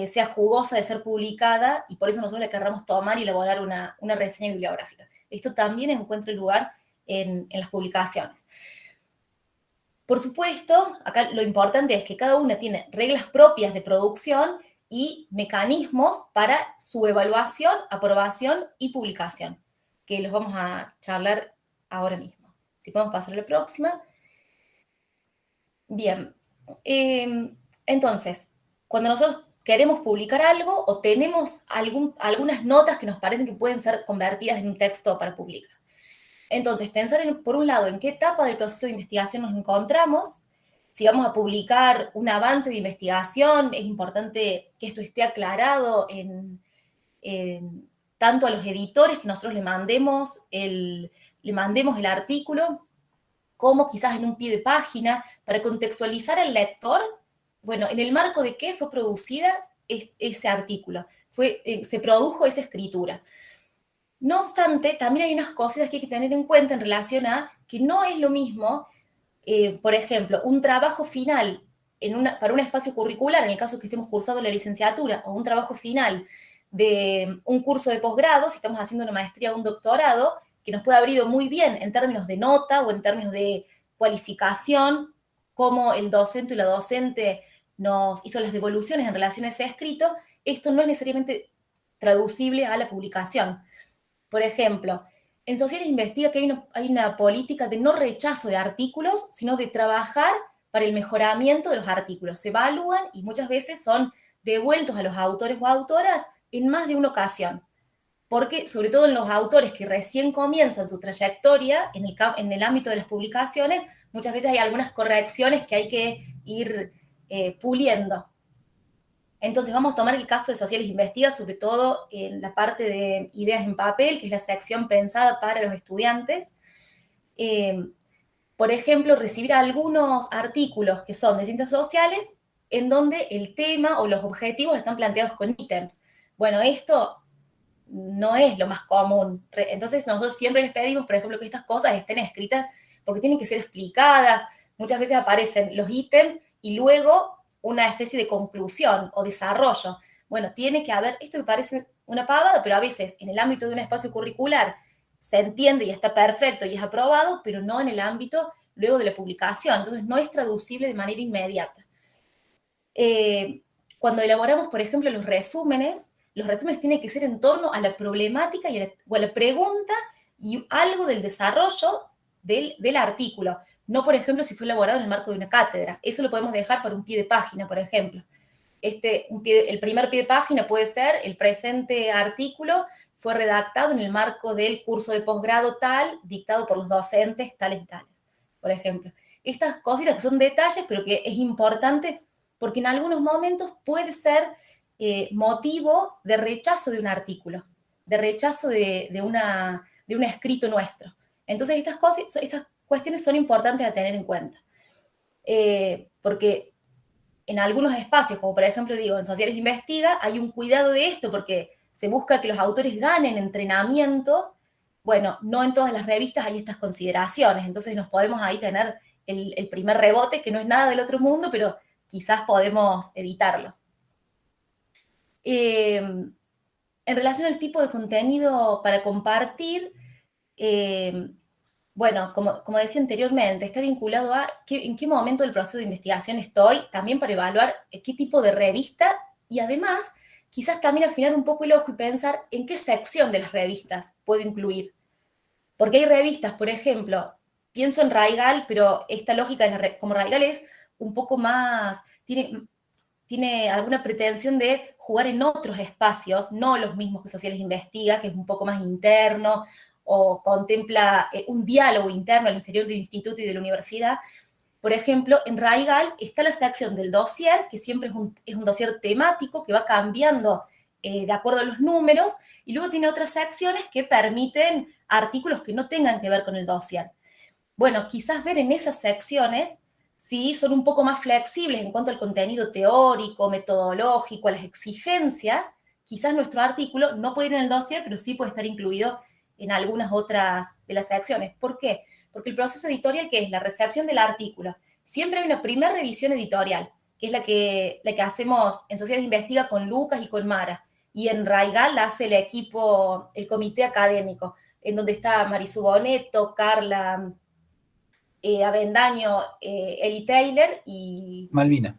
sea jugosa de ser publicada, y por eso nosotros le querramos tomar y elaborar una reseña bibliográfica. Esto también encuentra lugar en las publicaciones. Por supuesto, acá lo importante es que cada una tiene reglas propias de producción y mecanismos para su evaluación, aprobación y publicación, que los vamos a charlar ahora mismo. Si podemos pasar a la próxima. Bien, entonces, cuando nosotros queremos publicar algo o tenemos algunas notas que nos parecen que pueden ser convertidas en un texto para publicar. Entonces, pensar por un lado en qué etapa del proceso de investigación nos encontramos. Si vamos a publicar un avance de investigación, es importante que esto esté aclarado tanto a los editores, que nosotros le mandemos el artículo, como quizás en un pie de página, para contextualizar al lector, bueno, en el marco de qué fue producida ese artículo, se produjo esa escritura. No obstante, también hay unas cosas que hay que tener en cuenta en relación a que no es lo mismo, por ejemplo, un trabajo final para un espacio curricular, en el caso que estemos cursando la licenciatura, o un trabajo final de un curso de posgrado, si estamos haciendo una maestría o un doctorado, que nos puede haber ido muy bien en términos de nota o en términos de cualificación, cómo el docente o la docente nos hizo las devoluciones en relación a ese escrito, esto no es necesariamente traducible a la publicación. Por ejemplo, en Sociales Investiga que hay una política de no rechazo de artículos, sino de trabajar para el mejoramiento de los artículos. Se evalúan y muchas veces son devueltos a los autores o autoras en más de una ocasión. Porque, sobre todo en los autores que recién comienzan su trayectoria en el ámbito de las publicaciones, muchas veces hay algunas correcciones que hay que ir puliendo. Entonces vamos a tomar el caso de Sociales Investiga, sobre todo en la parte de ideas en papel, que es la sección pensada para los estudiantes. Por ejemplo, recibir algunos artículos que son de ciencias sociales, en donde el tema o los objetivos están planteados con ítems. Bueno, esto no es lo más común. Entonces nosotros siempre les pedimos, por ejemplo, que estas cosas estén escritas porque tienen que ser explicadas. Muchas veces aparecen los ítems y luego una especie de conclusión o desarrollo. Bueno, tiene que haber, esto que parece una pavada, pero a veces en el ámbito de un espacio curricular se entiende y está perfecto y es aprobado, pero no en el ámbito luego de la publicación. Entonces no es traducible de manera inmediata. Cuando elaboramos, por ejemplo, los resúmenes tienen que ser en torno a la problemática o a la pregunta y algo del desarrollo del artículo. No, por ejemplo, si fue elaborado en el marco de una cátedra. Eso lo podemos dejar para un pie de página, por ejemplo. El primer pie de página puede ser: el presente artículo fue redactado en el marco del curso de posgrado tal, dictado por los docentes tales y tales, por ejemplo. Estas cositas que son detalles, pero que es importante porque en algunos momentos puede ser motivo de rechazo de un artículo, de rechazo de un escrito nuestro. Entonces estas cuestiones son importantes a tener en cuenta. Porque en algunos espacios, como por ejemplo digo, en Sociales Investiga, hay un cuidado de esto porque se busca que los autores ganen entrenamiento. Bueno, no en todas las revistas hay estas consideraciones, entonces nos podemos ahí tener el primer rebote, que no es nada del otro mundo, pero quizás podemos evitarlos. En relación al tipo de contenido para compartir, bueno, como decía anteriormente, está vinculado a en qué momento del proceso de investigación estoy, también para evaluar qué tipo de revista, y además quizás también afinar un poco el ojo y pensar en qué sección de las revistas puedo incluir. Porque hay revistas, por ejemplo, pienso en Raigal, pero esta lógica como Raigal es un poco más, tiene alguna pretensión de jugar en otros espacios, no los mismos que Sociales Investiga, que es un poco más interno, o contempla un diálogo interno al interior del instituto y de la universidad. Por ejemplo, en Raigal está la sección del dossier, que siempre es un dossier temático que va cambiando de acuerdo a los números, y luego tiene otras secciones que permiten artículos que no tengan que ver con el dossier. Bueno, quizás ver en esas secciones si son un poco más flexibles en cuanto al contenido teórico, metodológico, a las exigencias. Quizás nuestro artículo no puede ir en el dossier, pero sí puede estar incluido en algunas otras de las secciones. ¿Por qué? Porque el proceso editorial, que es la recepción del artículo, siempre hay una primera revisión editorial, que es la que hacemos en Sociales Investiga con Lucas y con Mara, y en Raigal la hace el equipo, el comité académico, en donde está Marisú Boneto, Carla Avendaño, Eli Taylor y Malvina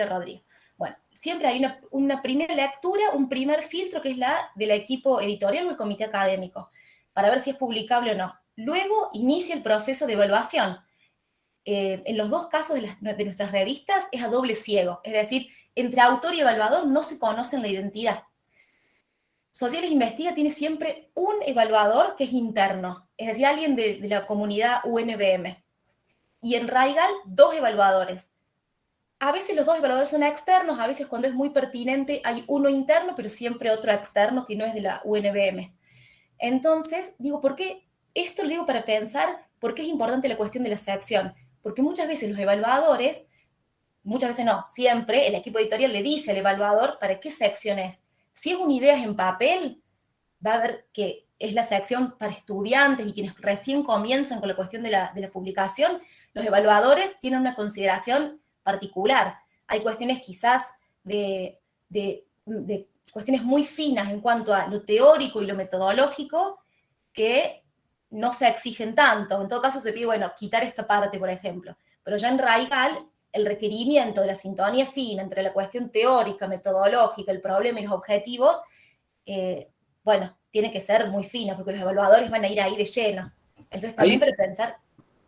Rodríguez. Bueno, siempre hay una primera lectura, un primer filtro, que es la del equipo editorial o el comité académico, para ver si es publicable o no. Luego inicia el proceso de evaluación. en los dos casos de nuestras revistas es a doble ciego, es decir, entre autor y evaluador no se conocen la identidad. Sociales Investiga tiene siempre un evaluador que es interno, es decir, alguien de la comunidad UNBM. Y en Raigal, 2 evaluadores. A veces los 2 evaluadores son externos, a veces cuando es muy pertinente hay uno interno, pero siempre otro externo que no es de la UNBM. Entonces, digo, ¿por qué? Esto lo digo para pensar por qué es importante la cuestión de la sección. Porque muchas veces los evaluadores, muchas veces no, siempre el equipo editorial le dice al evaluador para qué sección es. Si es una idea en papel, va a ver que es la sección para estudiantes y quienes recién comienzan con la cuestión de la publicación. Los evaluadores tienen una consideración particular. Hay cuestiones quizás de cuestiones muy finas en cuanto a lo teórico y lo metodológico que no se exigen tanto. En todo caso se pide, bueno, quitar esta parte, por ejemplo. Pero ya en Raigal, el requerimiento de la sintonía fina entre la cuestión teórica, metodológica, el problema y los objetivos, bueno, tiene que ser muy fina, porque los evaluadores van a ir ahí de lleno. Entonces también para pensar...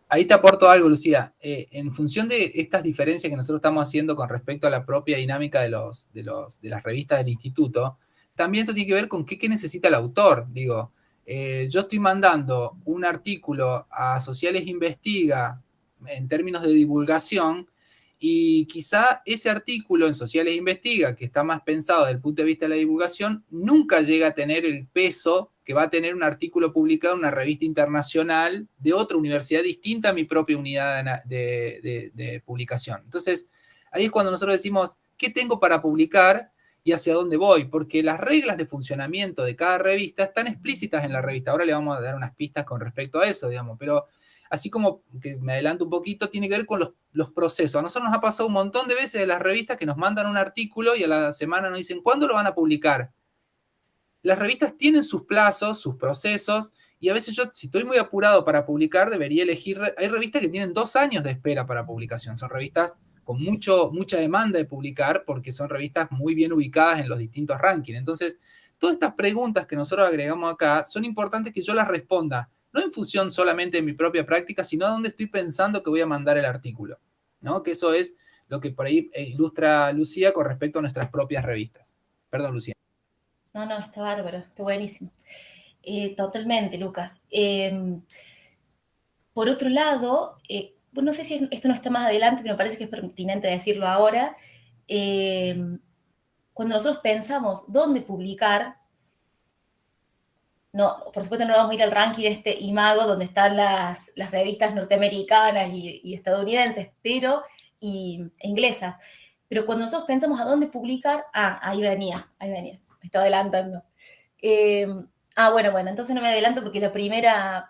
Ahí te aporto algo, Lucía. En función de estas diferencias que nosotros estamos haciendo con respecto a la propia dinámica de las revistas del instituto, también esto tiene que ver con qué necesita el autor. Digo, yo estoy mandando un artículo a Sociales Investiga en términos de divulgación, y quizá ese artículo en Sociales Investiga, que está más pensado desde el punto de vista de la divulgación, nunca llega a tener el peso que va a tener un artículo publicado en una revista internacional de otra universidad distinta a mi propia unidad de publicación. Entonces, ahí es cuando nosotros decimos, ¿qué tengo para publicar y hacia dónde voy? Porque las reglas de funcionamiento de cada revista están explícitas en la revista. Ahora le vamos a dar unas pistas con respecto a eso, digamos, pero así como que me adelanto un poquito, tiene que ver con los procesos. A nosotros nos ha pasado un montón de veces de las revistas que nos mandan un artículo y a la semana nos dicen, ¿cuándo lo van a publicar? Las revistas tienen sus plazos, sus procesos, y a veces yo, si estoy muy apurado para publicar, debería elegir... Hay revistas que tienen 2 años de espera para publicación. Son revistas con mucha demanda de publicar porque son revistas muy bien ubicadas en los distintos rankings. Entonces, todas estas preguntas que nosotros agregamos acá son importantes que yo las responda, no en función solamente de mi propia práctica, sino a dónde estoy pensando que voy a mandar el artículo, ¿no? Que eso es lo que por ahí ilustra Lucía con respecto a nuestras propias revistas. Perdón, Lucía.
No, está bárbaro, está buenísimo. Totalmente, Lucas. Por otro lado, no sé si esto no está más adelante, pero me parece que es pertinente decirlo ahora. Cuando nosotros pensamos dónde publicar, no, por supuesto no vamos a ir al ranking Imago, donde están las revistas norteamericanas y estadounidenses, e inglesas. Pero cuando nosotros pensamos a dónde publicar, ahí venía, me estaba adelantando. Bueno, entonces no me adelanto porque la primera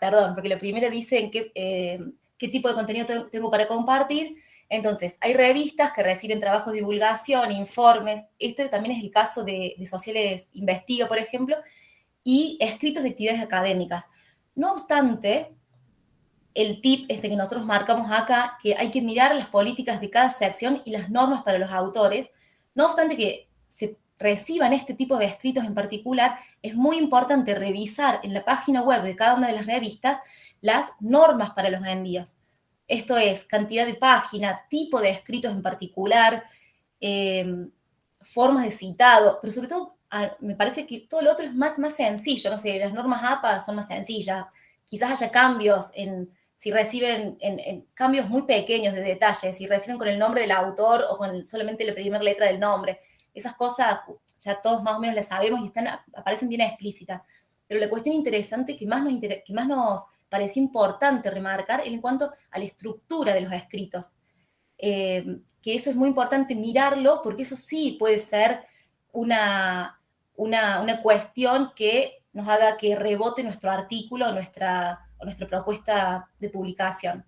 dice en qué tipo de contenido tengo para compartir. Entonces, hay revistas que reciben trabajos de divulgación, informes. Esto también es el caso de Sociales Investiga, por ejemplo, y escritos de actividades académicas. No obstante, el tip que nosotros marcamos acá, que hay que mirar las políticas de cada sección y las normas para los autores. No obstante que se reciban este tipo de escritos en particular, es muy importante revisar en la página web de cada una de las revistas las normas para los envíos. Esto es, cantidad de página, tipo de escritos en particular, formas de citado, pero sobre todo me parece que todo lo otro es más sencillo, no sé, las normas APA son más sencillas, quizás haya cambios si reciben en cambios muy pequeños de detalles, si reciben con el nombre del autor o con solamente la primera letra del nombre. Esas cosas ya todos más o menos las sabemos y aparecen bien explícitas. Pero la cuestión interesante que más nos parece importante remarcar es en cuanto a la estructura de los escritos. Que eso es muy importante mirarlo porque eso sí puede ser una cuestión que nos haga que rebote nuestro artículo o nuestra propuesta de publicación.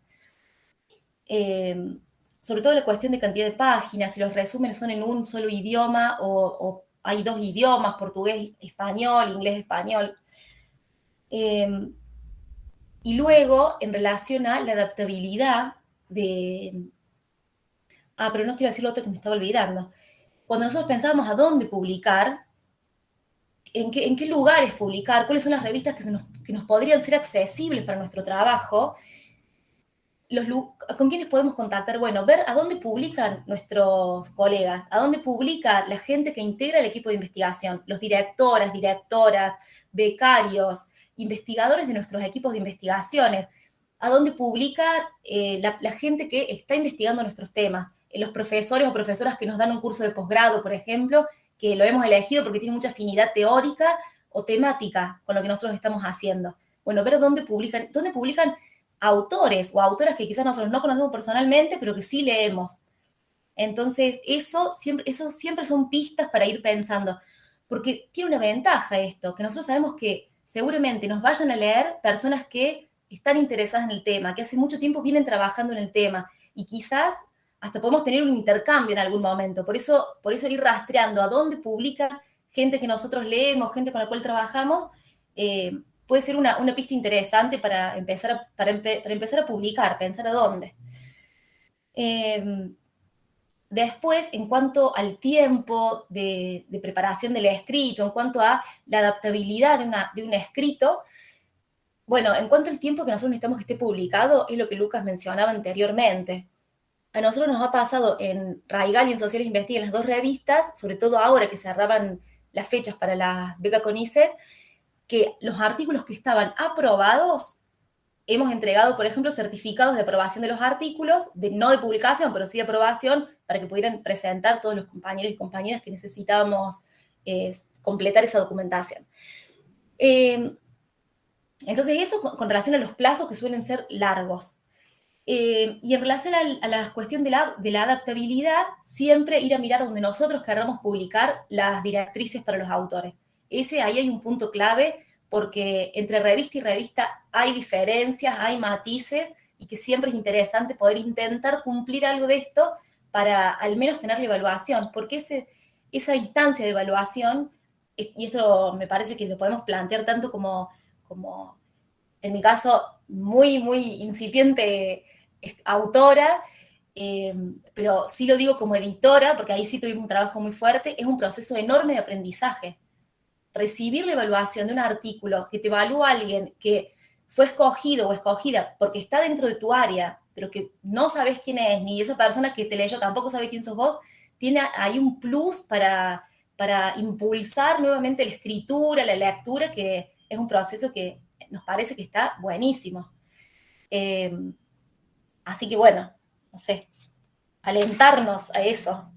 Sobre todo la cuestión de cantidad de páginas, si los resúmenes son en un solo idioma o hay 2 idiomas, portugués, español, inglés, español. Y luego, en relación a la adaptabilidad pero no quiero decir lo otro que me estaba olvidando. Cuando nosotros pensábamos a dónde publicar, en qué lugares publicar, cuáles son las revistas que nos podrían ser accesibles para nuestro trabajo, ¿con quiénes podemos contactar? Bueno, ver a dónde publican nuestros colegas, a dónde publica la gente que integra el equipo de investigación, los directoras, becarios, investigadores de nuestros equipos de investigaciones, a dónde publica la gente que está investigando nuestros temas, los profesores o profesoras que nos dan un curso de posgrado, por ejemplo, que lo hemos elegido porque tiene mucha afinidad teórica o temática con lo que nosotros estamos haciendo. Bueno, ver dónde publican autores o autoras que quizás nosotros no conocemos personalmente, pero que sí leemos. Entonces, eso siempre son pistas para ir pensando, porque tiene una ventaja esto, que nosotros sabemos que seguramente nos vayan a leer personas que están interesadas en el tema, que hace mucho tiempo vienen trabajando en el tema, y quizás hasta podemos tener un intercambio en algún momento. Por eso ir rastreando a dónde publica gente que nosotros leemos, gente con la cual trabajamos, puede ser una pista interesante para empezar a publicar, pensar a dónde. Después, en cuanto al tiempo de preparación del escrito, en cuanto a la adaptabilidad de un escrito, bueno, en cuanto al tiempo que nosotros necesitamos que esté publicado, es lo que Lucas mencionaba anteriormente. A nosotros nos ha pasado en Raigal y en Sociales Investiga, en las dos revistas, sobre todo ahora que cerraban las fechas para la beca CONICET, que los artículos que estaban aprobados, hemos entregado, por ejemplo, certificados de aprobación de los artículos, no de publicación, pero sí de aprobación, para que pudieran presentar todos los compañeros y compañeras que necesitábamos completar esa documentación. Entonces, eso con relación a los plazos que suelen ser largos. Y en relación a la cuestión de la adaptabilidad, siempre ir a mirar donde nosotros queramos publicar las directrices para los autores. Ahí hay un punto clave, porque entre revista y revista hay diferencias, hay matices, y que siempre es interesante poder intentar cumplir algo de esto para al menos tener la evaluación, porque esa instancia de evaluación, y esto me parece que lo podemos plantear tanto como en mi caso, muy, muy incipiente autora, pero sí lo digo como editora, porque ahí sí tuvimos un trabajo muy fuerte, es un proceso enorme de aprendizaje. Recibir la evaluación de un artículo que te evalúa alguien que fue escogido o escogida porque está dentro de tu área, pero que no sabes quién es, ni esa persona que te leyó tampoco sabe quién sos vos, tiene ahí un plus para impulsar nuevamente la escritura, la lectura, que es un proceso que nos parece que está buenísimo. Así que bueno, no sé, alentarnos a eso.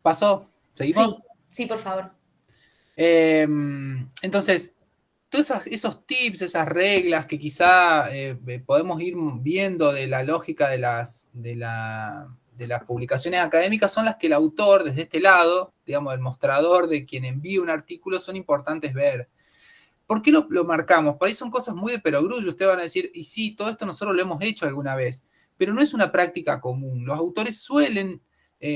¿Pasó? ¿Seguimos?
Sí, por favor.
Entonces, todos esos tips, esas reglas que quizá podemos ir viendo de la lógica de las publicaciones académicas son las que el autor, desde este lado, digamos, el mostrador de quien envía un artículo, son importantes ver. ¿Por qué lo marcamos? Por ahí son cosas muy de perogrullo. Ustedes van a decir, y sí, todo esto nosotros lo hemos hecho alguna vez, pero no es una práctica común. Los autores suelen,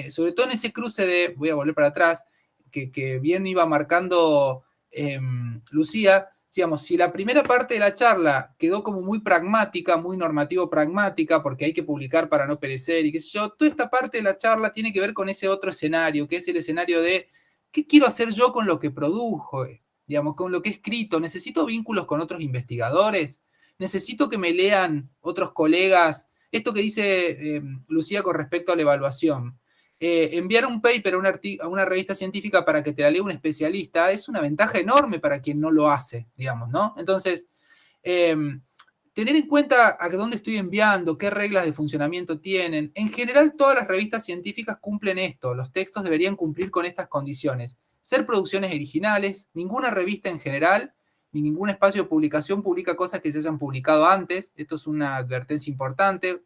sobre todo en ese cruce de, voy a volver para atrás, que bien iba marcando Lucía, digamos, si la primera parte de la charla quedó como muy pragmática, muy normativo-pragmática, porque hay que publicar para no perecer y qué sé yo, toda esta parte de la charla tiene que ver con ese otro escenario, que es el escenario de ¿qué quiero hacer yo con lo que produjo? Digamos, con lo que he escrito. ¿Necesito vínculos con otros investigadores? ¿Necesito que me lean otros colegas? Esto que dice Lucía con respecto a la evaluación. Enviar un paper a una revista científica para que te la lea un especialista es una ventaja enorme para quien no lo hace, digamos, ¿no? Entonces, tener en cuenta a dónde estoy enviando, qué reglas de funcionamiento tienen. En general, todas las revistas científicas cumplen esto. Los textos deberían cumplir con estas condiciones. Ser producciones originales. Ninguna revista en general, ni ningún espacio de publicación publica cosas que se hayan publicado antes. Esto es una advertencia importante.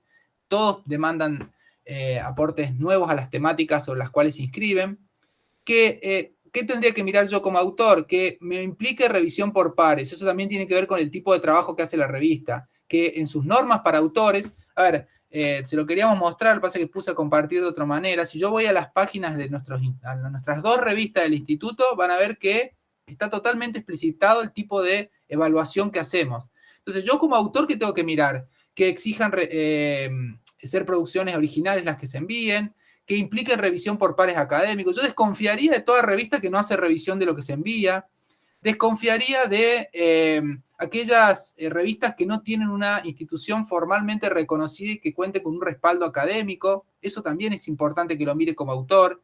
Todos demandan aportes nuevos a las temáticas sobre las cuales se inscriben. ¿Qué tendría que mirar yo como autor? Que me implique revisión por pares. Eso también tiene que ver con el tipo de trabajo que hace la revista. Que en sus normas para autores, a ver, se lo queríamos mostrar, lo que pasa es que puse a compartir de otra manera. Si yo voy a las páginas de nuestras dos revistas del instituto, van a ver que está totalmente explicitado el tipo de evaluación que hacemos. Entonces, yo como autor, ¿qué tengo que mirar? Que exijan ser producciones originales las que se envíen, que impliquen revisión por pares académicos. Yo desconfiaría de toda revista que no hace revisión de lo que se envía. desconfiaría de aquellas revistas que no tienen una institución formalmente reconocida y que cuente con un respaldo académico. Eso también es importante que lo mire como autor.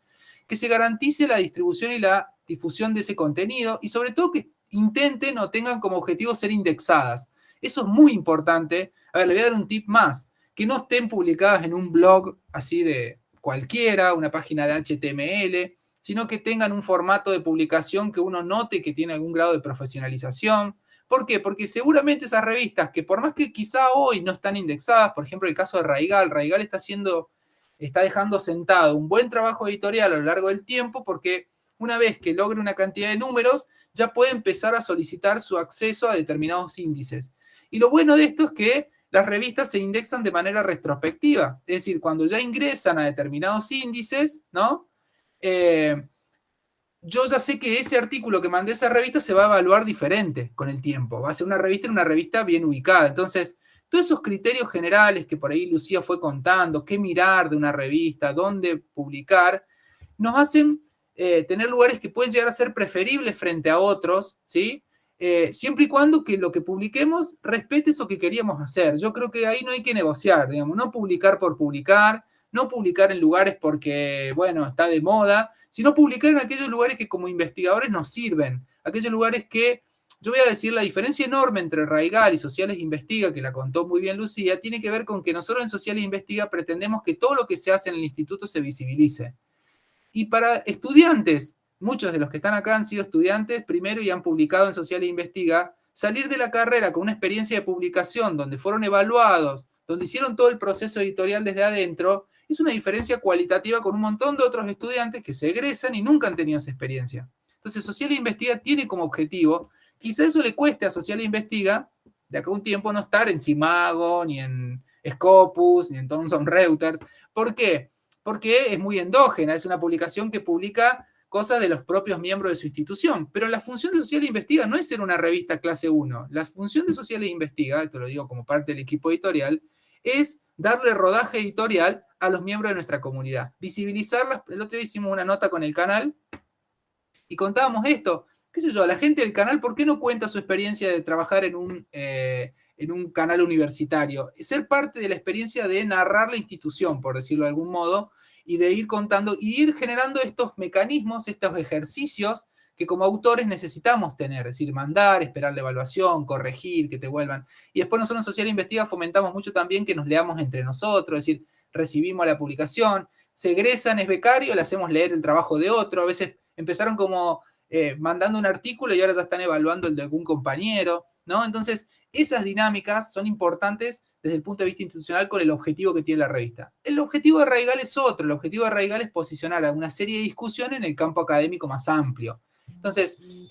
Que se garantice la distribución y la difusión de ese contenido y sobre todo que intenten o tengan como objetivo ser indexadas. Eso es muy importante. A ver, le voy a dar un tip más. Que no estén publicadas en un blog así de cualquiera, una página de HTML, sino que tengan un formato de publicación que uno note que tiene algún grado de profesionalización. ¿Por qué? Porque seguramente esas revistas que por más que quizá hoy no están indexadas, por ejemplo el caso de Raigal está dejando sentado un buen trabajo editorial a lo largo del tiempo porque una vez que logre una cantidad de números, ya puede empezar a solicitar su acceso a determinados índices. Y lo bueno de esto es que las revistas se indexan de manera retrospectiva, es decir, cuando ya ingresan a determinados índices, ¿no? Yo ya sé que ese artículo que mandé a esa revista se va a evaluar diferente con el tiempo. Va a ser una revista bien ubicada. Entonces, todos esos criterios generales que por ahí Lucía fue contando, qué mirar de una revista, dónde publicar, nos hacen tener lugares que pueden llegar a ser preferibles frente a otros, ¿sí? Siempre y cuando que lo que publiquemos respete eso que queríamos hacer. Yo creo que ahí no hay que negociar, digamos, no publicar por publicar, no publicar en lugares porque, bueno, está de moda, sino publicar en aquellos lugares que como investigadores nos sirven, aquellos lugares que, yo voy a decir, la diferencia enorme entre Raigal y Sociales Investiga, que la contó muy bien Lucía, tiene que ver con que nosotros en Sociales Investiga pretendemos que todo lo que se hace en el instituto se visibilice. Y para estudiantes, muchos de los que están acá han sido estudiantes primero y han publicado en Sociales Investiga, salir de la carrera con una experiencia de publicación donde fueron evaluados, donde hicieron todo el proceso editorial desde adentro, es una diferencia cualitativa con un montón de otros estudiantes que se egresan y nunca han tenido esa experiencia. Entonces, Sociales Investiga tiene como objetivo, quizá eso le cueste a Sociales Investiga, de acá a un tiempo no estar en Simago, ni en Scopus, ni en Thomson Reuters. ¿Por qué? Porque es muy endógena, es una publicación que publica cosas de los propios miembros de su institución. Pero la función de Sociales Investiga no es ser una revista clase 1. La función de Sociales Investiga, esto lo digo como parte del equipo editorial, es darle rodaje editorial a los miembros de nuestra comunidad, visibilizarlas. El otro día hicimos una nota con el canal y contábamos esto. ¿Qué sé yo? La gente del canal, ¿por qué no cuenta su experiencia de trabajar en un canal universitario? Ser parte de la experiencia de narrar la institución, por decirlo de algún modo, y de ir contando y ir generando estos mecanismos, estos ejercicios que como autores necesitamos tener, es decir, mandar, esperar la evaluación, corregir, que te vuelvan. Y después nosotros en Social Investiga fomentamos mucho también que nos leamos entre nosotros, es decir, recibimos la publicación, se egresan, es becario, le hacemos leer el trabajo de otro, a veces empezaron como mandando un artículo y ahora ya están evaluando el de algún compañero, ¿no? Entonces, esas dinámicas son importantes desde el punto de vista institucional con el objetivo que tiene la revista. El objetivo de Raigal es otro, el objetivo de Raigal es posicionar a una serie de discusiones en el campo académico más amplio. Entonces,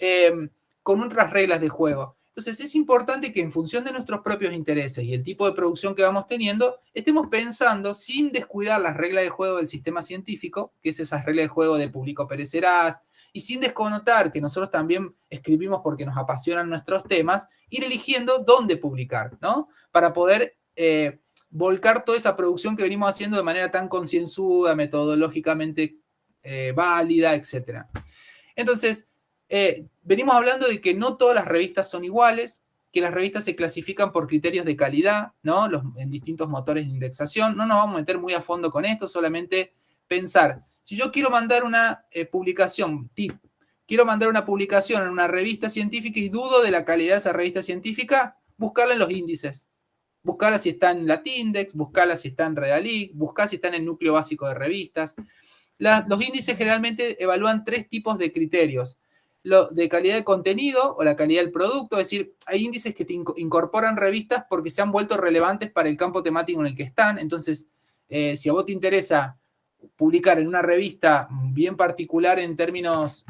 con otras reglas de juego. Entonces, es importante que en función de nuestros propios intereses y el tipo de producción que vamos teniendo, estemos pensando sin descuidar las reglas de juego del sistema científico, que es esas reglas de juego de publico perecerás, y sin desconnotar que nosotros también escribimos porque nos apasionan nuestros temas, ir eligiendo dónde publicar, ¿no? Para poder volcar toda esa producción que venimos haciendo de manera tan concienzuda, metodológicamente válida, etc. Entonces, venimos hablando de que no todas las revistas son iguales, que las revistas se clasifican por criterios de calidad, ¿no? En distintos motores de indexación. No nos vamos a meter muy a fondo con esto, solamente pensar. Si yo quiero mandar una publicación, quiero mandar una publicación en una revista científica y dudo de la calidad de esa revista científica, buscarla en los índices. Buscarla si está en Latindex, buscarla si está en Redalyc, buscar si está en el núcleo básico de revistas. Los índices generalmente evalúan 3 tipos de criterios. Lo de calidad de contenido o la calidad del producto, es decir, hay índices que te incorporan revistas porque se han vuelto relevantes para el campo temático en el que están. Entonces, si a vos te interesa publicar en una revista bien particular en términos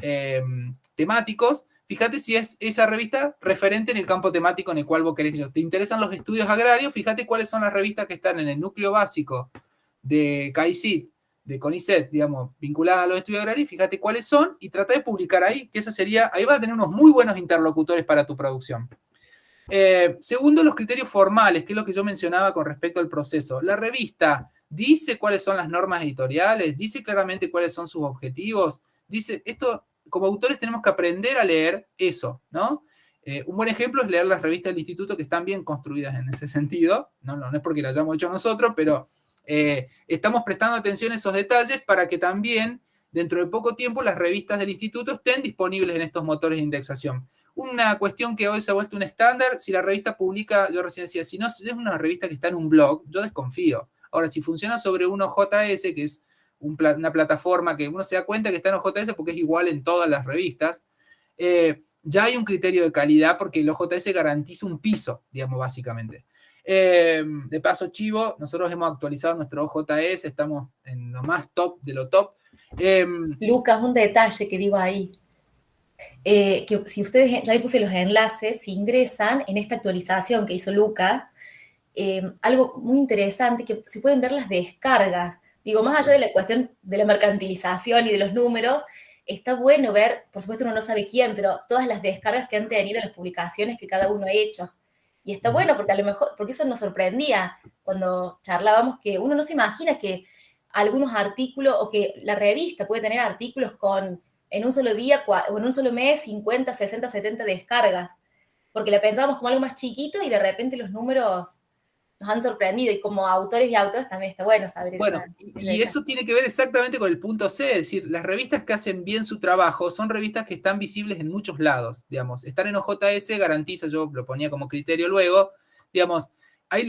temáticos, fíjate si es esa revista referente en el campo temático en el cual vos querés. ¿Te interesan los estudios agrarios? Fíjate cuáles son las revistas que están en el núcleo básico de CAICIT, de CONICET, digamos, vinculadas a los estudios agrarios, fíjate cuáles son y trata de publicar ahí, que ahí vas a tener unos muy buenos interlocutores para tu producción. Segundo, los criterios formales, que es lo que yo mencionaba con respecto al proceso. La revista dice cuáles son las normas editoriales, dice claramente cuáles son sus objetivos, dice, esto como autores tenemos que aprender a leer eso, ¿no? Un buen ejemplo es leer las revistas del instituto que están bien construidas en ese sentido. No es porque las hayamos hecho nosotros, pero estamos prestando atención a esos detalles para que también dentro de poco tiempo las revistas del instituto estén disponibles en estos motores de indexación. Una cuestión que hoy se ha vuelto un estándar, si la revista publica, yo recién decía, si no es una revista que está en un blog, yo desconfío. Ahora, si funciona sobre un OJS, que es una plataforma que uno se da cuenta que está en OJS porque es igual en todas las revistas, ya hay un criterio de calidad porque el OJS garantiza un piso, digamos, básicamente. De paso, chivo, nosotros hemos actualizado nuestro OJS, estamos en lo más top de lo top.
Lucas, un detalle que digo ahí. Que si ustedes, ya ahí puse los enlaces, si ingresan en esta actualización que hizo Lucas, algo muy interesante, que se pueden ver las descargas. Digo, más allá de la cuestión de la mercantilización y de los números, está bueno ver, por supuesto uno no sabe quién, pero todas las descargas que han tenido las publicaciones que cada uno ha hecho. Y está bueno porque a lo mejor, porque eso nos sorprendía cuando charlábamos, que uno no se imagina que algunos artículos, o que la revista puede tener artículos con, en un solo día o en un solo mes, 50, 60, 70 descargas. Porque la pensábamos como algo más chiquito y de repente los números nos han sorprendido, y como autores y autoras también está bueno saber eso.
Bueno, y eso tiene que ver exactamente con el punto C, es decir, las revistas que hacen bien su trabajo son revistas que están visibles en muchos lados, digamos. Estar en OJS garantiza, yo lo ponía como criterio luego, digamos, hay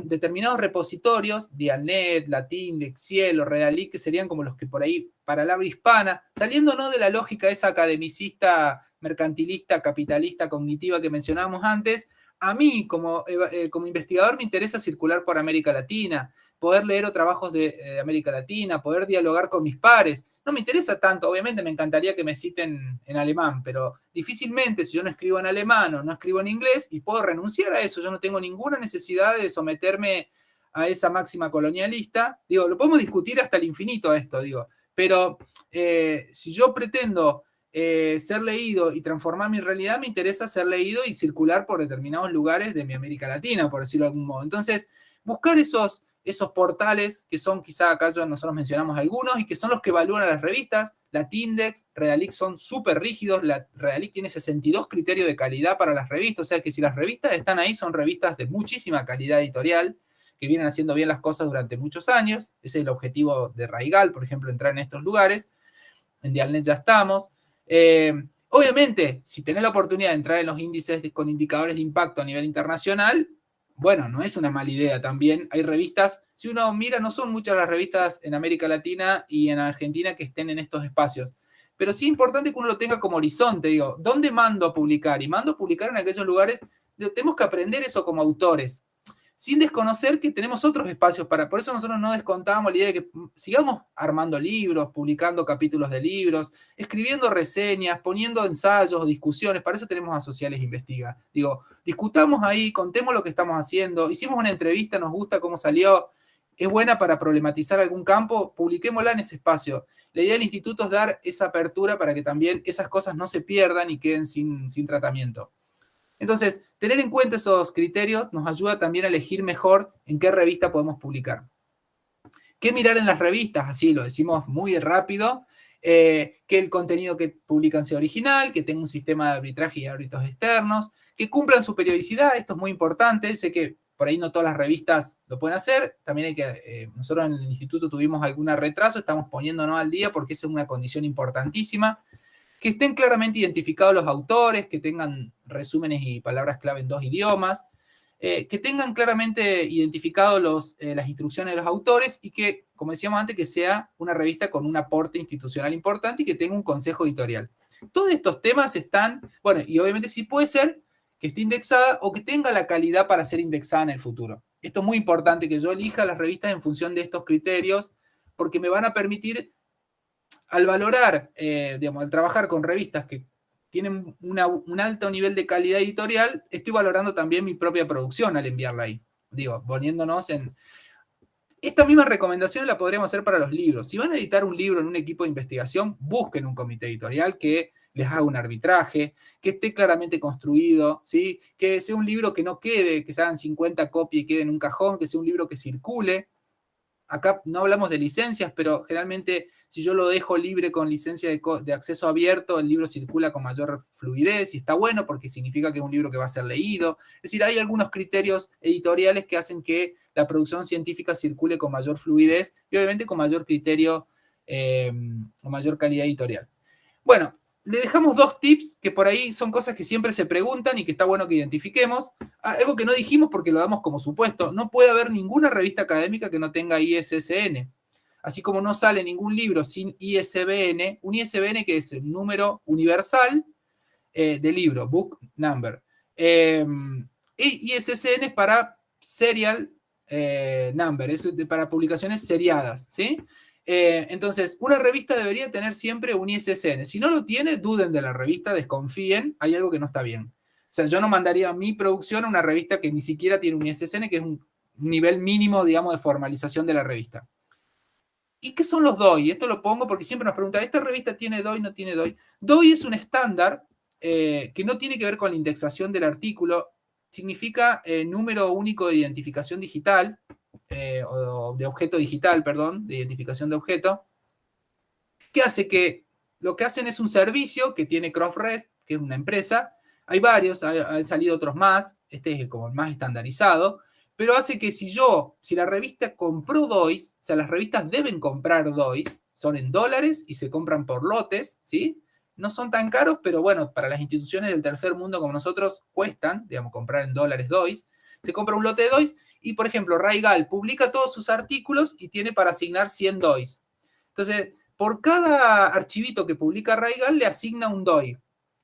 determinados repositorios, Dialnet, Latindex, Cielo, Redalit, que serían como los que por ahí, para el habla hispana, saliendo no de la lógica esa academicista, mercantilista, capitalista, cognitiva que mencionábamos antes. A mí, como investigador, me interesa circular por América Latina, poder leer trabajos de América Latina, poder dialogar con mis pares. No me interesa tanto, obviamente me encantaría que me citen en alemán, pero difícilmente si yo no escribo en alemán o no escribo en inglés, y puedo renunciar a eso, yo no tengo ninguna necesidad de someterme a esa máxima colonialista. Digo, lo podemos discutir hasta el infinito a esto, digo, pero si yo pretendo ser leído y transformar mi realidad, me interesa ser leído y circular por determinados lugares de mi América Latina, por decirlo de algún modo. Entonces, buscar esos portales que son, quizá acá nosotros mencionamos algunos, y que son los que evalúan a las revistas. Latindex, Redalit son súper rígidos. La Redalit tiene 62 criterios de calidad para las revistas, o sea que si las revistas están ahí, son revistas de muchísima calidad editorial, que vienen haciendo bien las cosas durante muchos años. Ese es el objetivo de Raigal, por ejemplo, entrar en estos lugares. En Dialnet ya estamos. Obviamente, si tenés la oportunidad de entrar en los índices con indicadores de impacto a nivel internacional, bueno, no es una mala idea también. Hay revistas, si uno mira, no son muchas las revistas en América Latina y en Argentina que estén en estos espacios. Pero sí es importante que uno lo tenga como horizonte, digo, ¿dónde mando a publicar? Y mando a publicar en aquellos lugares. Tenemos que aprender eso como autores, sin desconocer que tenemos otros espacios para. Por eso nosotros no descontábamos la idea de que sigamos armando libros, publicando capítulos de libros, escribiendo reseñas, poniendo ensayos o discusiones. Para eso tenemos a Sociales Investiga. Digo, discutamos ahí, contemos lo que estamos haciendo. Hicimos una entrevista, nos gusta cómo salió, es buena para problematizar algún campo, publiquémosla en ese espacio. La idea del instituto es dar esa apertura para que también esas cosas no se pierdan y queden sin tratamiento. Entonces, tener en cuenta esos criterios nos ayuda también a elegir mejor en qué revista podemos publicar. ¿Qué mirar en las revistas? Así lo decimos muy rápido. Que el contenido que publican sea original, que tenga un sistema de arbitraje y árbitros externos, que cumplan su periodicidad. Esto es muy importante. Sé que por ahí no todas las revistas lo pueden hacer. También hay que, nosotros en el instituto tuvimos algún retraso, estamos poniéndonos al día porque esa es una condición importantísima. Que estén claramente identificados los autores, que tengan resúmenes y palabras clave en 2 idiomas, que tengan claramente identificados las instrucciones de los autores, y que, como decíamos antes, que sea una revista con un aporte institucional importante y que tenga un consejo editorial. Todos estos temas están, bueno, y obviamente sí puede ser que esté indexada o que tenga la calidad para ser indexada en el futuro. Esto es muy importante, que yo elija las revistas en función de estos criterios, porque me van a permitir, al valorar, digamos, al trabajar con revistas que tienen un alto nivel de calidad editorial, estoy valorando también mi propia producción al enviarla ahí. Digo, poniéndonos en. Esta misma recomendación la podríamos hacer para los libros. Si van a editar un libro en un equipo de investigación, busquen un comité editorial que les haga un arbitraje, que esté claramente construido, ¿sí? Que sea un libro que no quede, que se hagan 50 copias y quede en un cajón, que sea un libro que circule. acá no hablamos de licencias, pero generalmente si yo lo dejo libre con licencia de acceso abierto, el libro circula con mayor fluidez y está bueno porque significa que es un libro que va a ser leído. Es decir, hay algunos criterios editoriales que hacen que la producción científica circule con mayor fluidez y obviamente con mayor criterio o mayor calidad editorial. Bueno, le dejamos 2 tips que por ahí son cosas que siempre se preguntan y que está bueno que identifiquemos. Algo que no dijimos porque lo damos como supuesto. No puede haber ninguna revista académica que no tenga ISSN. Así como no sale ningún libro sin ISBN, un ISBN que es el número universal de libro, book number. ISSN es para serial number, es para publicaciones seriadas, ¿sí? Entonces, una revista debería tener siempre un ISSN. Si no lo tiene, duden de la revista, desconfíen, hay algo que no está bien. O sea, yo no mandaría mi producción a una revista que ni siquiera tiene un ISSN, que es un nivel mínimo, digamos, de formalización de la revista. ¿Y qué son los DOI? Esto lo pongo porque siempre nos preguntan, ¿esta revista tiene DOI, no tiene DOI? DOI es un estándar que no tiene que ver con la indexación del artículo, significa número único de identificación digital, o de objeto digital, perdón, de identificación de objeto, que hace que lo que hacen es un servicio que tiene Crossref, que es una empresa, hay varios, han salido otros más, este es como el más estandarizado, pero hace que si la revista compró DOIs, o sea, las revistas deben comprar DOIs, son en dólares y se compran por lotes, ¿sí? No son tan caros, pero bueno, para las instituciones del tercer mundo como nosotros cuestan, digamos, comprar en dólares DOIs, se compra un lote de DOIs y, por ejemplo, Raigal publica todos sus artículos y tiene para asignar 100 DOIs. Entonces, por cada archivito que publica Raigal le asigna un DOI.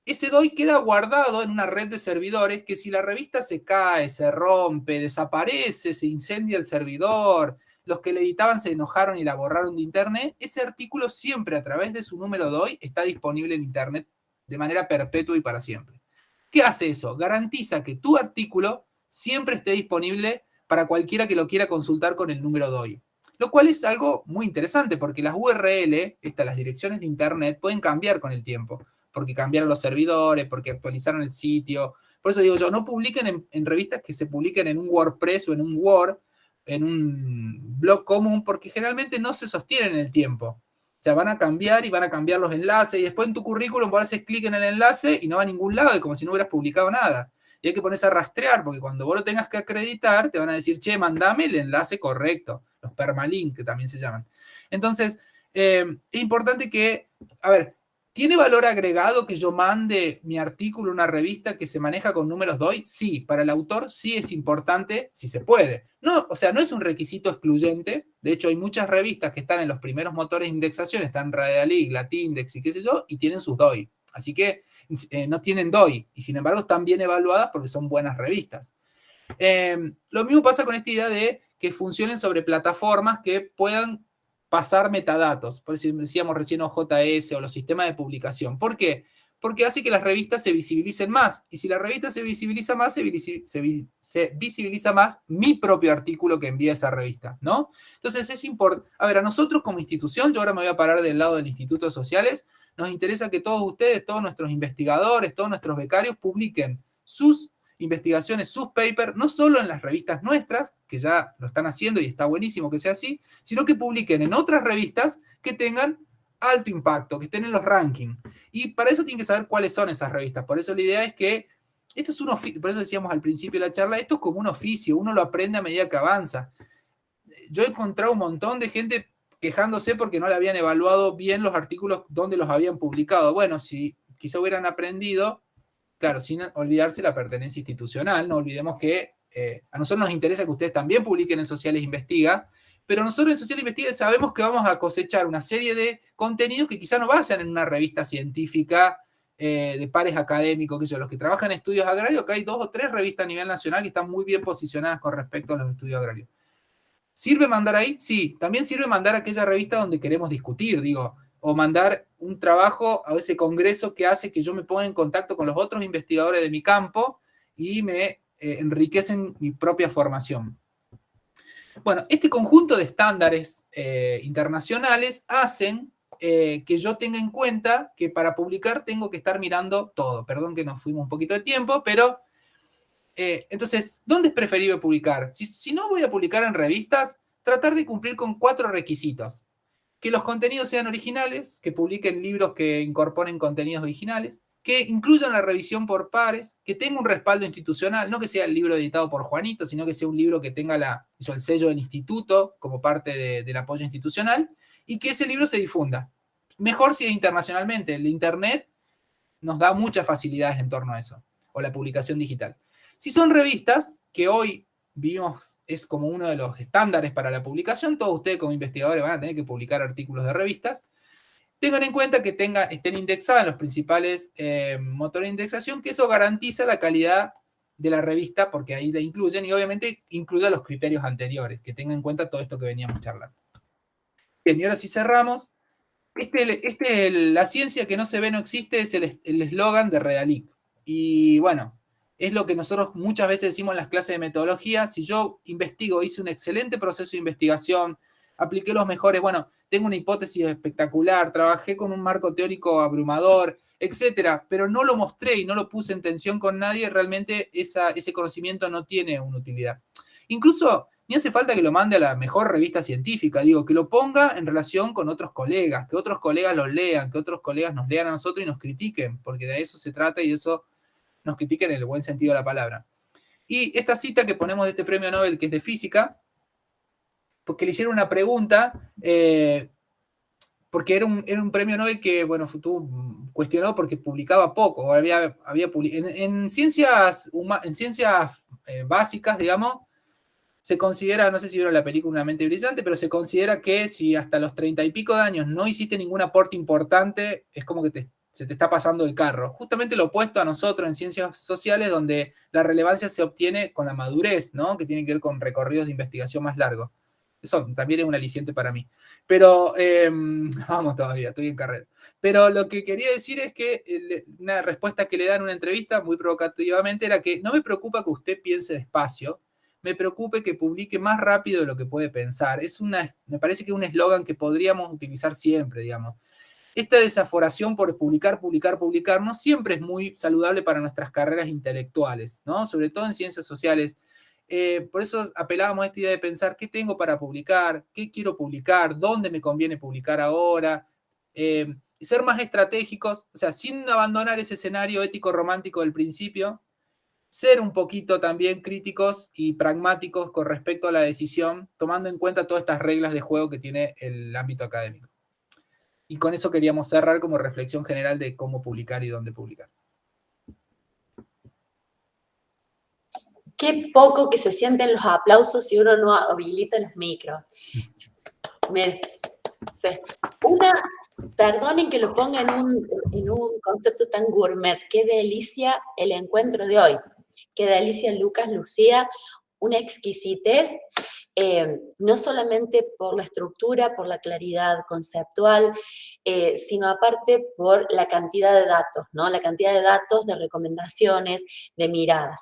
Ese DOI queda guardado en una red de servidores que si la revista se cae, se rompe, desaparece, se incendia el servidor, los que le editaban se enojaron y la borraron de internet, ese artículo siempre a través de su número DOI está disponible en internet de manera perpetua y para siempre. ¿Qué hace eso? Garantiza que tu artículo siempre esté disponible para cualquiera que lo quiera consultar con el número DOI. Lo cual es algo muy interesante porque las URL, las direcciones de internet, pueden cambiar con el tiempo. Porque cambiaron los servidores, porque actualizaron el sitio. Por eso digo yo, no publiquen en revistas que se publiquen en un WordPress o en un Word, en un blog común, porque generalmente no se sostienen en el tiempo. O sea, van a cambiar y van a cambiar los enlaces, y después en tu currículum vos haces clic en el enlace y no va a ningún lado, es como si no hubieras publicado nada. Y hay que ponerse a rastrear, porque cuando vos lo tengas que acreditar, te van a decir, che, mandame el enlace correcto, los permalink, que también se llaman. Entonces, es importante que, a ver, ¿tiene valor agregado que yo mande mi artículo a una revista que se maneja con números DOI? Sí, para el autor sí es importante, si se puede. No, o sea, no es un requisito excluyente. De hecho, hay muchas revistas que están en los primeros motores de indexación, están Radialink, Latindex y qué sé yo, y tienen sus DOI. Así que no tienen DOI, y sin embargo están bien evaluadas porque son buenas revistas. Lo mismo pasa con esta idea de que funcionen sobre plataformas que puedan pasar metadatos, por eso decíamos recién OJS o los sistemas de publicación. ¿Por qué? Porque hace que las revistas se visibilicen más, y si la revista se visibiliza más, se visibiliza más mi propio artículo que envía esa revista, ¿no? Entonces es importante, a ver, a nosotros como institución, yo ahora me voy a parar del lado del Instituto de Sociales, nos interesa que todos ustedes, todos nuestros investigadores, todos nuestros becarios publiquen sus investigaciones, sus papers, no solo en las revistas nuestras, que ya lo están haciendo y está buenísimo que sea así, sino que publiquen en otras revistas que tengan alto impacto, que estén en los rankings. Y para eso tienen que saber cuáles son esas revistas. Por eso la idea es que, esto es un oficio, por eso decíamos al principio de la charla, esto es como un oficio, uno lo aprende a medida que avanza. Yo he encontrado un montón de gente quejándose porque no le habían evaluado bien los artículos donde los habían publicado. Bueno, si quizá hubieran aprendido, claro, sin olvidarse la pertenencia institucional, no olvidemos que a nosotros nos interesa que ustedes también publiquen en Sociales Investiga, pero nosotros en Sociales Investiga sabemos que vamos a cosechar una serie de contenidos que quizá no vayan en una revista científica de pares académicos, que son los que trabajan en estudios agrarios, que hay 2 o 3 revistas a nivel nacional que están muy bien posicionadas con respecto a los estudios agrarios. ¿Sirve mandar ahí? Sí, también sirve mandar a aquella revista donde queremos discutir, digo, o mandar un trabajo a ese congreso que hace que yo me ponga en contacto con los otros investigadores de mi campo y me enriquecen mi propia formación. Bueno, este conjunto de estándares internacionales hacen que yo tenga en cuenta que para publicar tengo que estar mirando todo. Perdón que nos fuimos un poquito de tiempo, pero entonces, ¿dónde es preferible publicar? Si no voy a publicar en revistas, tratar de cumplir con 4 requisitos. Que los contenidos sean originales, que publiquen libros que incorporen contenidos originales, que incluyan la revisión por pares, que tenga un respaldo institucional, no que sea el libro editado por Juanito, sino que sea un libro que tenga el sello del instituto como parte del apoyo institucional, y que ese libro se difunda. Mejor si es internacionalmente. El Internet nos da muchas facilidades en torno a eso, o la publicación digital. Si son revistas, que hoy vimos es como uno de los estándares para la publicación, todos ustedes como investigadores van a tener que publicar artículos de revistas, tengan en cuenta que estén indexadas en los principales motores de indexación, que eso garantiza la calidad de la revista, porque ahí la incluyen, y obviamente incluya los criterios anteriores, que tengan en cuenta todo esto que veníamos charlando. Bien, y ahora sí cerramos. La ciencia que no se ve no existe es el eslogan de Realic. Y bueno, es lo que nosotros muchas veces decimos en las clases de metodología. Si yo investigo, hice un excelente proceso de investigación, apliqué los mejores, bueno, tengo una hipótesis espectacular, trabajé con un marco teórico abrumador, etcétera, pero no lo mostré y no lo puse en tensión con nadie, realmente ese conocimiento no tiene una utilidad. Incluso ni hace falta que lo mande a la mejor revista científica, digo, que lo ponga en relación con otros colegas, que otros colegas los lean, que otros colegas nos lean a nosotros y nos critiquen, porque de eso se trata y eso nos critiquen en el buen sentido de la palabra. Y esta cita que ponemos de este premio Nobel, que es de física, porque le hicieron una pregunta, porque era un premio Nobel que, bueno, cuestionó porque publicaba poco, en ciencias básicas, digamos, se considera, no sé si vieron la película Una mente brillante, pero se considera que si hasta los 30 y pico de años no hiciste ningún aporte importante, es como que se te está pasando el carro. Justamente lo opuesto a nosotros en ciencias sociales, donde la relevancia se obtiene con la madurez, ¿no? Que tiene que ver con recorridos de investigación más largos. Eso también es un aliciente para mí. Pero, vamos todavía, estoy en carrera. Pero lo que quería decir es que una respuesta que le dan en una entrevista muy provocativamente era que no me preocupa que usted piense despacio, me preocupe que publique más rápido de lo que puede pensar. Me parece que es un eslogan que podríamos utilizar siempre, digamos. Esta desaforación por publicar no siempre es muy saludable para nuestras carreras intelectuales, ¿no? Sobre todo en ciencias sociales. Por eso apelábamos a esta idea de pensar qué tengo para publicar, qué quiero publicar, dónde me conviene publicar ahora, y ser más estratégicos, o sea, sin abandonar ese escenario ético romántico del principio, ser un poquito también críticos y pragmáticos con respecto a la decisión, tomando en cuenta todas estas reglas de juego que tiene el ámbito académico. Y con eso queríamos cerrar como reflexión general de cómo publicar y dónde publicar.
Qué poco que se sienten los aplausos si uno no habilita los micros. Miren, perdonen que lo ponga en un concepto tan gourmet. Qué delicia el encuentro de hoy. Qué delicia, Lucas, Lucía, una exquisitez, no solamente por la estructura, por la claridad conceptual, sino aparte por la cantidad de datos, ¿no? La cantidad de datos, de recomendaciones, de miradas.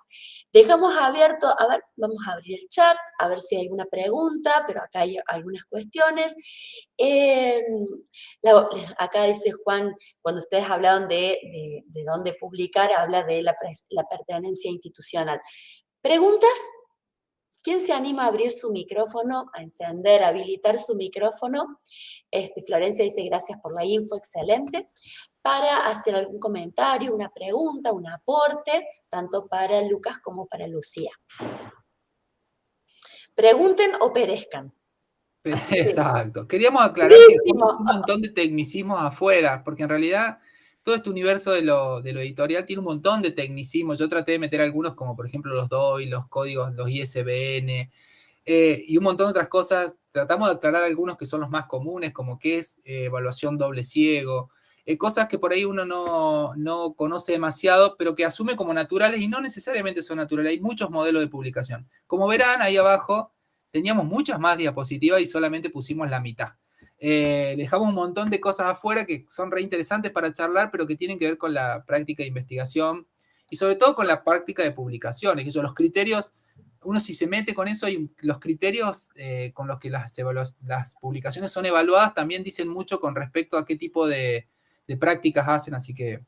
Dejamos abierto, a ver, vamos a abrir el chat, a ver si hay alguna pregunta, pero acá hay algunas cuestiones. Acá dice Juan, cuando ustedes hablaban de dónde publicar, habla de la pertenencia institucional. ¿Preguntas? ¿Quién se anima a abrir su micrófono, a encender, a habilitar su micrófono? Florencia dice, gracias por la info, excelente. Para hacer algún comentario, una pregunta, un aporte, tanto para Lucas como para Lucía. Pregunten o perezcan.
Exacto. Queríamos aclarar que tenemos un montón de tecnicismos afuera, porque en realidad todo este universo de lo editorial tiene un montón de tecnicismos. Yo traté de meter algunos, como por ejemplo los DOI, los códigos, los ISBN, y un montón de otras cosas. Tratamos de aclarar algunos que son los más comunes, como qué es evaluación doble ciego, cosas que por ahí uno no conoce demasiado, pero que asume como naturales y no necesariamente son naturales. Hay muchos modelos de publicación. Como verán, ahí abajo teníamos muchas más diapositivas y solamente pusimos la mitad. Dejamos un montón de cosas afuera que son re interesantes para charlar, pero que tienen que ver con la práctica de investigación y sobre todo con la práctica de publicaciones, que son los criterios. Uno si se mete con eso, y los criterios con los que las publicaciones son evaluadas también dicen mucho con respecto a qué tipo de prácticas hacen, así que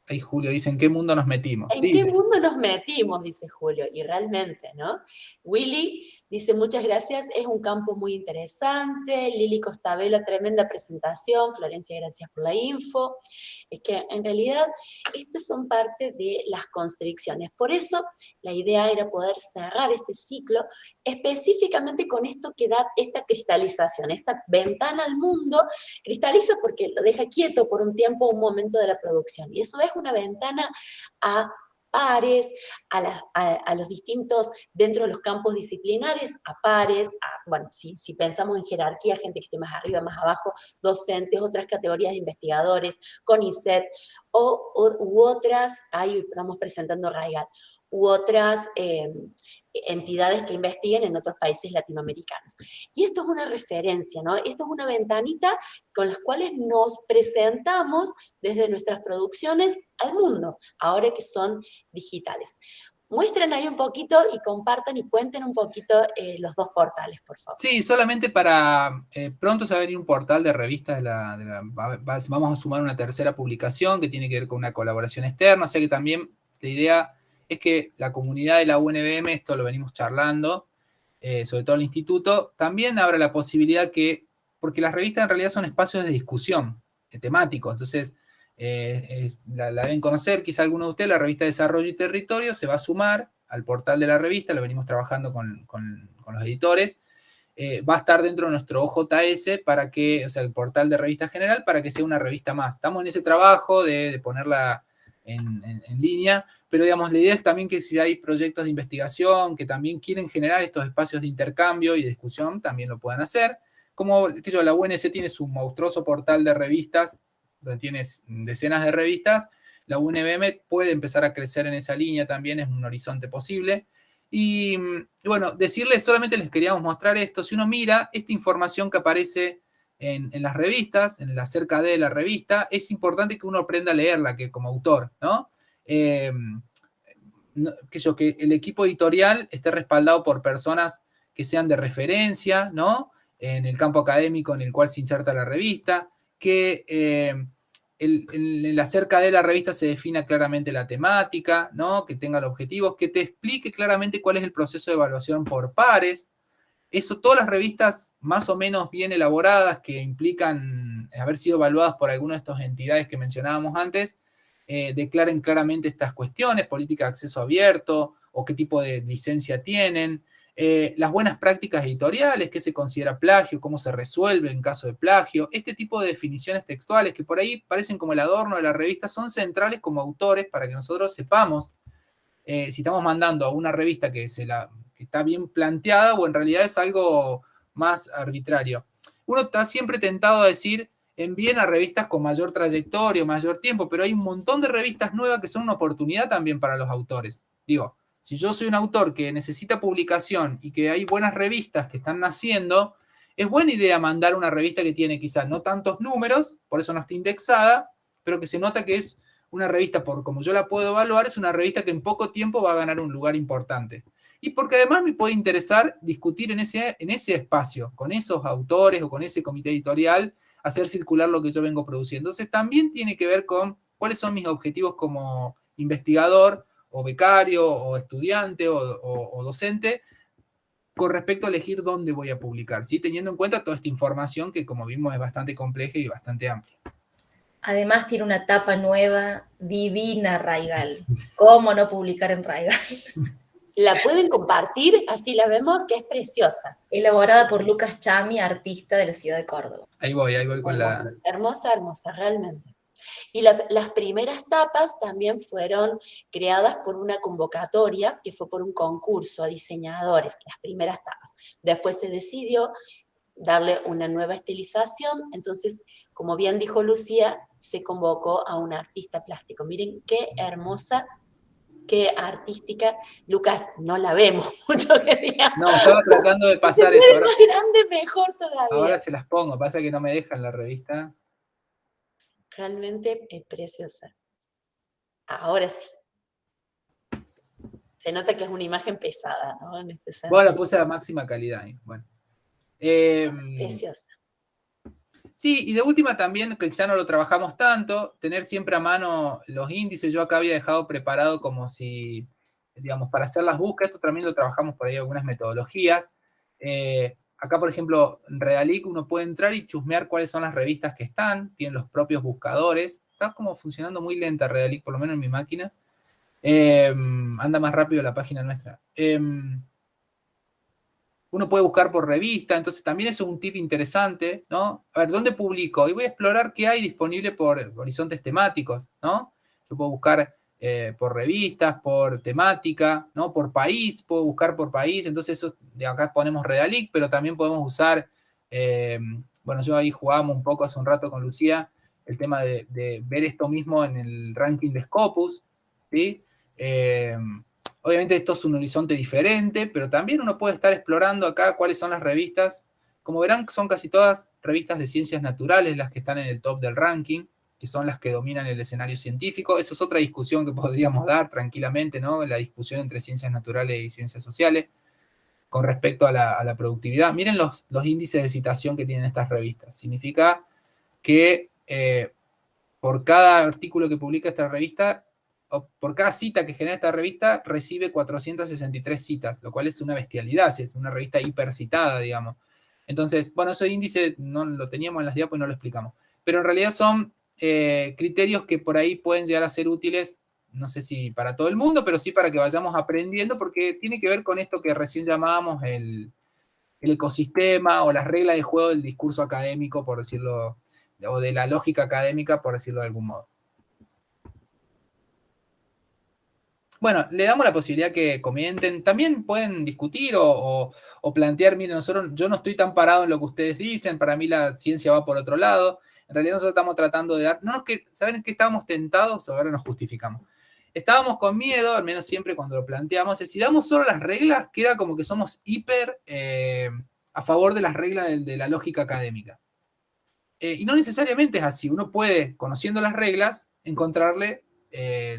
ahí Julio dice, ¿en qué mundo nos metimos?
¿En qué mundo nos metimos? Dice Julio, y realmente, ¿no? Willy Dice, muchas gracias, es un campo muy interesante. Lili Costabella, tremenda presentación. Florencia, gracias por la info. Es que en realidad estas son parte de las constricciones. Por eso la idea era poder cerrar este ciclo específicamente con esto que da esta cristalización, esta ventana al mundo. Cristaliza porque lo deja quieto por un tiempo, un momento de la producción. Y eso es una ventana a pares, a los distintos, dentro de los campos disciplinares, a pares, bueno, si pensamos en jerarquía, gente que esté más arriba, más abajo, docentes, otras categorías de investigadores, CONICET, u otras, ahí estamos presentando RAIGAT, u otras entidades que investiguen en otros países latinoamericanos. Y esto es una referencia, ¿no? Esto es una ventanita con las cuales nos presentamos desde nuestras producciones al mundo, ahora que son digitales. Muestren ahí un poquito y compartan y cuenten un poquito los dos portales, por favor.
Sí, solamente para, pronto se va a venir un portal de revistas, vamos a sumar una tercera publicación que tiene que ver con una colaboración externa, o sea que también la idea es que la comunidad de la UNBM, esto lo venimos charlando, sobre todo el instituto, también abra la posibilidad que, porque las revistas en realidad son espacios de discusión temáticos, entonces la deben conocer, quizá alguno de ustedes, la revista Desarrollo y Territorio se va a sumar al portal de la revista, lo venimos trabajando con los editores, va a estar dentro de nuestro OJS para que, o sea, el portal de revista general, para que sea una revista más. Estamos en ese trabajo de ponerla en línea, pero digamos, la idea es también que si hay proyectos de investigación que también quieren generar estos espacios de intercambio y de discusión, también lo puedan hacer. Como la UNC tiene su monstruoso portal de revistas, donde tienes decenas de revistas, la UNBM puede empezar a crecer en esa línea también, es un horizonte posible. Y bueno, decirles, solamente les queríamos mostrar esto, si uno mira esta información que aparece en las revistas, en el acerca de la revista, es importante que uno aprenda a leerla que como autor, ¿no? Que el equipo editorial esté respaldado por personas que sean de referencia, ¿no? En el campo académico en el cual se inserta la revista, que en la acerca de la revista se defina claramente la temática, ¿no? Que tenga los objetivos, que te explique claramente cuál es el proceso de evaluación por pares. Eso, todas las revistas más o menos bien elaboradas que implican haber sido evaluadas por alguna de estas entidades que mencionábamos antes, declaren claramente estas cuestiones, política de acceso abierto, o qué tipo de licencia tienen, las buenas prácticas editoriales, qué se considera plagio, cómo se resuelve en caso de plagio, este tipo de definiciones textuales que por ahí parecen como el adorno de la revista, son centrales como autores para que nosotros sepamos si estamos mandando a una revista que está bien planteada o en realidad es algo más arbitrario. Uno está siempre tentado a decir, envíen a revistas con mayor trayectoria, mayor tiempo, pero hay un montón de revistas nuevas que son una oportunidad también para los autores. Digo, si yo soy un autor que necesita publicación y que hay buenas revistas que están naciendo, es buena idea mandar una revista que tiene quizás no tantos números, por eso no está indexada, pero que se nota que es una revista, por como yo la puedo evaluar, es una revista que en poco tiempo va a ganar un lugar importante. Y porque además me puede interesar discutir en ese espacio, con esos autores o con ese comité editorial, hacer circular lo que yo vengo produciendo. Entonces también tiene que ver con cuáles son mis objetivos como investigador, o becario, o estudiante, o docente, con respecto a elegir dónde voy a publicar, ¿sí? Teniendo en cuenta toda esta información que, como vimos, es bastante compleja y bastante amplia.
Además tiene una tapa nueva, divina, Raigal. ¿Cómo no publicar en Raigal?
La pueden compartir, así la vemos, que es preciosa.
Elaborada por Lucas Chami, artista de la ciudad de Córdoba.
Ahí voy con
hermosa,
la...
Hermosa, hermosa, realmente. Y las primeras tapas también fueron creadas por una convocatoria, que fue por un concurso a diseñadores, las primeras tapas. Después se decidió darle una nueva estilización, entonces, como bien dijo Lucía, se convocó a un artista plástico. Miren qué hermosa, qué artística. Lucas, no la vemos mucho que digamos.
No, estaba tratando de pasar eso.
Ahora, más grande, mejor todavía.
Ahora se las pongo, pasa que no me dejan la revista.
Realmente es preciosa. Ahora sí. Se nota que es una imagen pesada, ¿no? En este sentido.
Bueno, la puse a máxima calidad. Bueno.
Preciosa.
Sí, y de última también, que quizá no lo trabajamos tanto, tener siempre a mano los índices. Yo acá había dejado preparado como si, digamos, para hacer las búsquedas, esto también lo trabajamos por ahí, algunas metodologías. Acá, por ejemplo, en Realic uno puede entrar y chusmear cuáles son las revistas que están, tienen los propios buscadores. Está como funcionando muy lenta Realic, por lo menos en mi máquina. Anda más rápido la página nuestra. Uno puede buscar por revista, entonces también es un tip interesante, ¿no? A ver, ¿dónde publico? Y voy a explorar qué hay disponible por horizontes temáticos, ¿no? Yo puedo buscar por revistas, por temática, ¿no? Por país, puedo buscar por país, entonces eso, de acá ponemos Realic, pero también podemos usar, bueno, yo ahí jugábamos un poco hace un rato con Lucía, el tema de ver esto mismo en el ranking de Scopus, ¿sí? Obviamente esto es un horizonte diferente, pero también uno puede estar explorando acá cuáles son las revistas. Como verán, son casi todas revistas de ciencias naturales las que están en el top del ranking, que son las que dominan el escenario científico. Eso es otra discusión que podríamos dar tranquilamente, ¿no? La discusión entre ciencias naturales y ciencias sociales con respecto a la productividad. Miren los índices de citación que tienen estas revistas. Significa que por cada artículo que publica esta revista, o por cada cita que genera esta revista, recibe 463 citas, lo cual es una bestialidad, es una revista hipercitada, digamos. Entonces, bueno, ese índice no lo teníamos en las diapos y no lo explicamos. Pero en realidad son criterios que por ahí pueden llegar a ser útiles, no sé si para todo el mundo, pero sí para que vayamos aprendiendo, porque tiene que ver con esto que recién llamábamos el ecosistema o las reglas de juego del discurso académico, por decirlo, o de la lógica académica, por decirlo de algún modo. Bueno, le damos la posibilidad que comenten. También pueden discutir o plantear, miren, yo no estoy tan parado en lo que ustedes dicen, para mí la ciencia va por otro lado. En realidad nosotros estamos tratando de dar, ¿saben en qué estábamos tentados? Ahora nos justificamos. Estábamos con miedo, al menos siempre cuando lo planteamos, es si damos solo las reglas, queda como que somos hiper a favor de las reglas de la lógica académica. Y no necesariamente es así. Uno puede, conociendo las reglas, encontrarle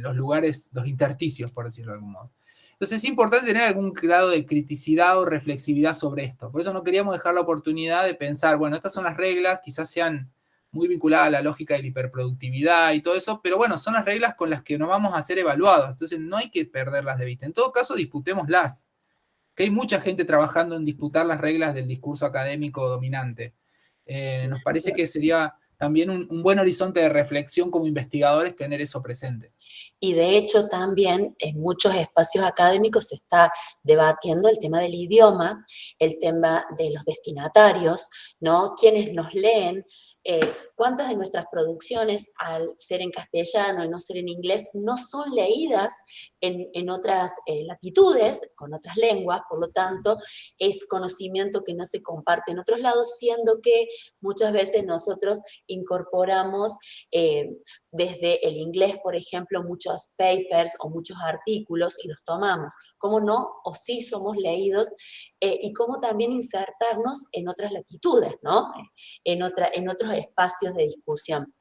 los lugares, los intersticios, por decirlo de algún modo. Entonces es importante tener algún grado de criticidad o reflexividad sobre esto. Por eso no queríamos dejar la oportunidad de pensar, bueno, estas son las reglas, quizás sean muy vinculadas a la lógica de la hiperproductividad y todo eso, pero bueno, son las reglas con las que nos vamos a ser evaluados. Entonces no hay que perderlas de vista. En todo caso, disputémoslas. Que hay mucha gente trabajando en disputar las reglas del discurso académico dominante. Nos parece que sería también un buen horizonte de reflexión como investigadores tener eso presente.
Y de hecho también en muchos espacios académicos se está debatiendo el tema del idioma, el tema de los destinatarios, ¿no? Quienes nos leen, cuántas de nuestras producciones, al ser en castellano y no ser en inglés, no son leídas en otras latitudes, con otras lenguas, por lo tanto, es conocimiento que no se comparte en otros lados, siendo que muchas veces nosotros incorporamos desde el inglés, por ejemplo, muchos papers o muchos artículos y los tomamos. ¿Cómo no? O sí somos leídos y cómo también insertarnos en otras latitudes, ¿no? En otros espacios de discusión.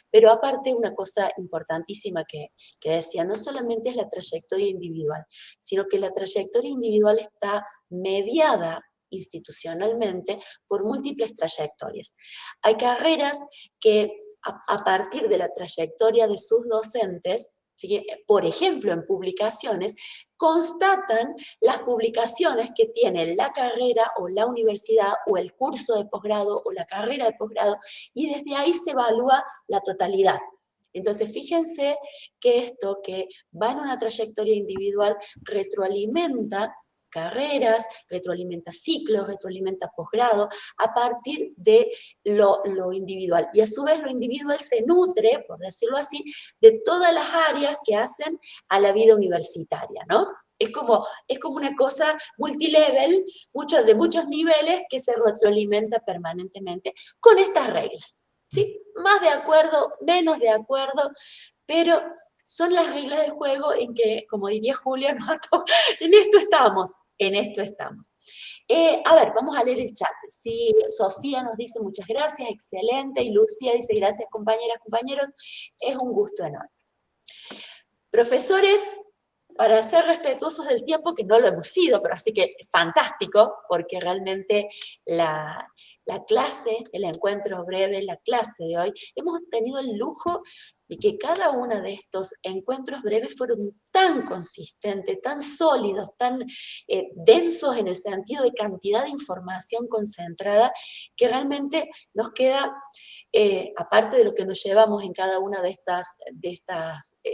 Pero aparte, una cosa importantísima que decía, no solamente es la trayectoria individual, sino que la trayectoria individual está mediada institucionalmente por múltiples trayectorias. Hay carreras que a partir de la trayectoria de sus docentes, ¿sí? Por ejemplo, en publicaciones, constatan las publicaciones que tiene la carrera o la universidad o el curso de posgrado o la carrera de posgrado y desde ahí se evalúa la totalidad. Entonces, fíjense que esto que va en una trayectoria individual retroalimenta carreras, retroalimenta ciclos, retroalimenta posgrado, a partir de lo individual. Y a su vez lo individual se nutre, por decirlo así, de todas las áreas que hacen a la vida universitaria, ¿no? Es como una cosa multilevel, de muchos niveles que se retroalimenta permanentemente con estas reglas, ¿sí? Más de acuerdo, menos de acuerdo, pero son las reglas de juego en que, como diría Julio, en esto estamos. A ver, vamos a leer el chat. Sí, Sofía nos dice muchas gracias, excelente, y Lucía dice gracias compañeras, compañeros, es un gusto enorme. Profesores, para ser respetuosos del tiempo, que no lo hemos sido, pero así que fantástico, porque realmente la clase, el encuentro breve, la clase de hoy, hemos tenido el lujo de que cada uno de estos encuentros breves fueron tan consistentes, tan sólidos, tan densos en el sentido de cantidad de información concentrada, que realmente nos queda, aparte de lo que nos llevamos en cada una de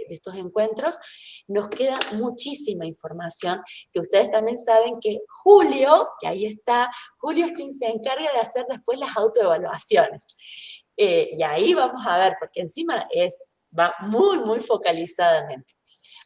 estos encuentros, nos queda muchísima información, que ustedes también saben que Julio, que ahí está, Julio es quien se encarga de hacer después las autoevaluaciones. Y ahí vamos a ver, porque encima va muy, muy focalizadamente.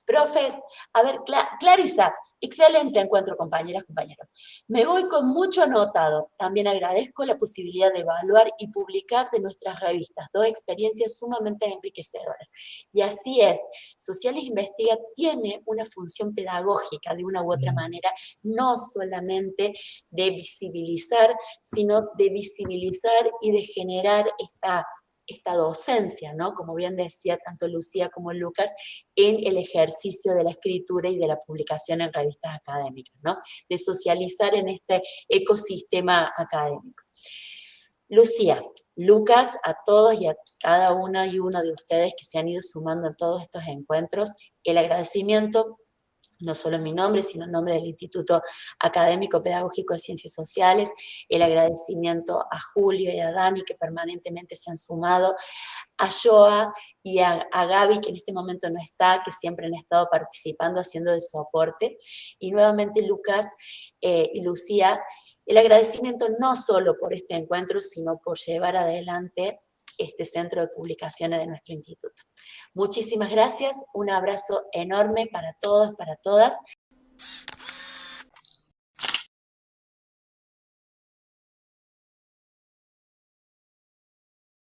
Profes, a ver, Clarisa, excelente encuentro, compañeras, compañeros. Me voy con mucho anotado. También agradezco la posibilidad de evaluar y publicar de nuestras revistas, dos experiencias sumamente enriquecedoras. Y así es, Sociales Investiga tiene una función pedagógica de una u otra manera, no solamente de visibilizar, sino de visibilizar y de generar esta docencia, ¿no? Como bien decía tanto Lucía como Lucas, en el ejercicio de la escritura y de la publicación en revistas académicas, ¿no? De socializar en este ecosistema académico. Lucía, Lucas, a todos y a cada una y uno de ustedes que se han ido sumando en todos estos encuentros, el agradecimiento, no solo en mi nombre, sino en nombre del Instituto Académico Pedagógico de Ciencias Sociales, el agradecimiento a Julio y a Dani, que permanentemente se han sumado, a Joa y a Gaby, que en este momento no está, que siempre han estado participando, haciendo de soporte, y nuevamente Lucas y Lucía, el agradecimiento no solo por este encuentro, sino por llevar adelante este centro de publicaciones de nuestro instituto. Muchísimas gracias, un abrazo enorme para todos, para todas.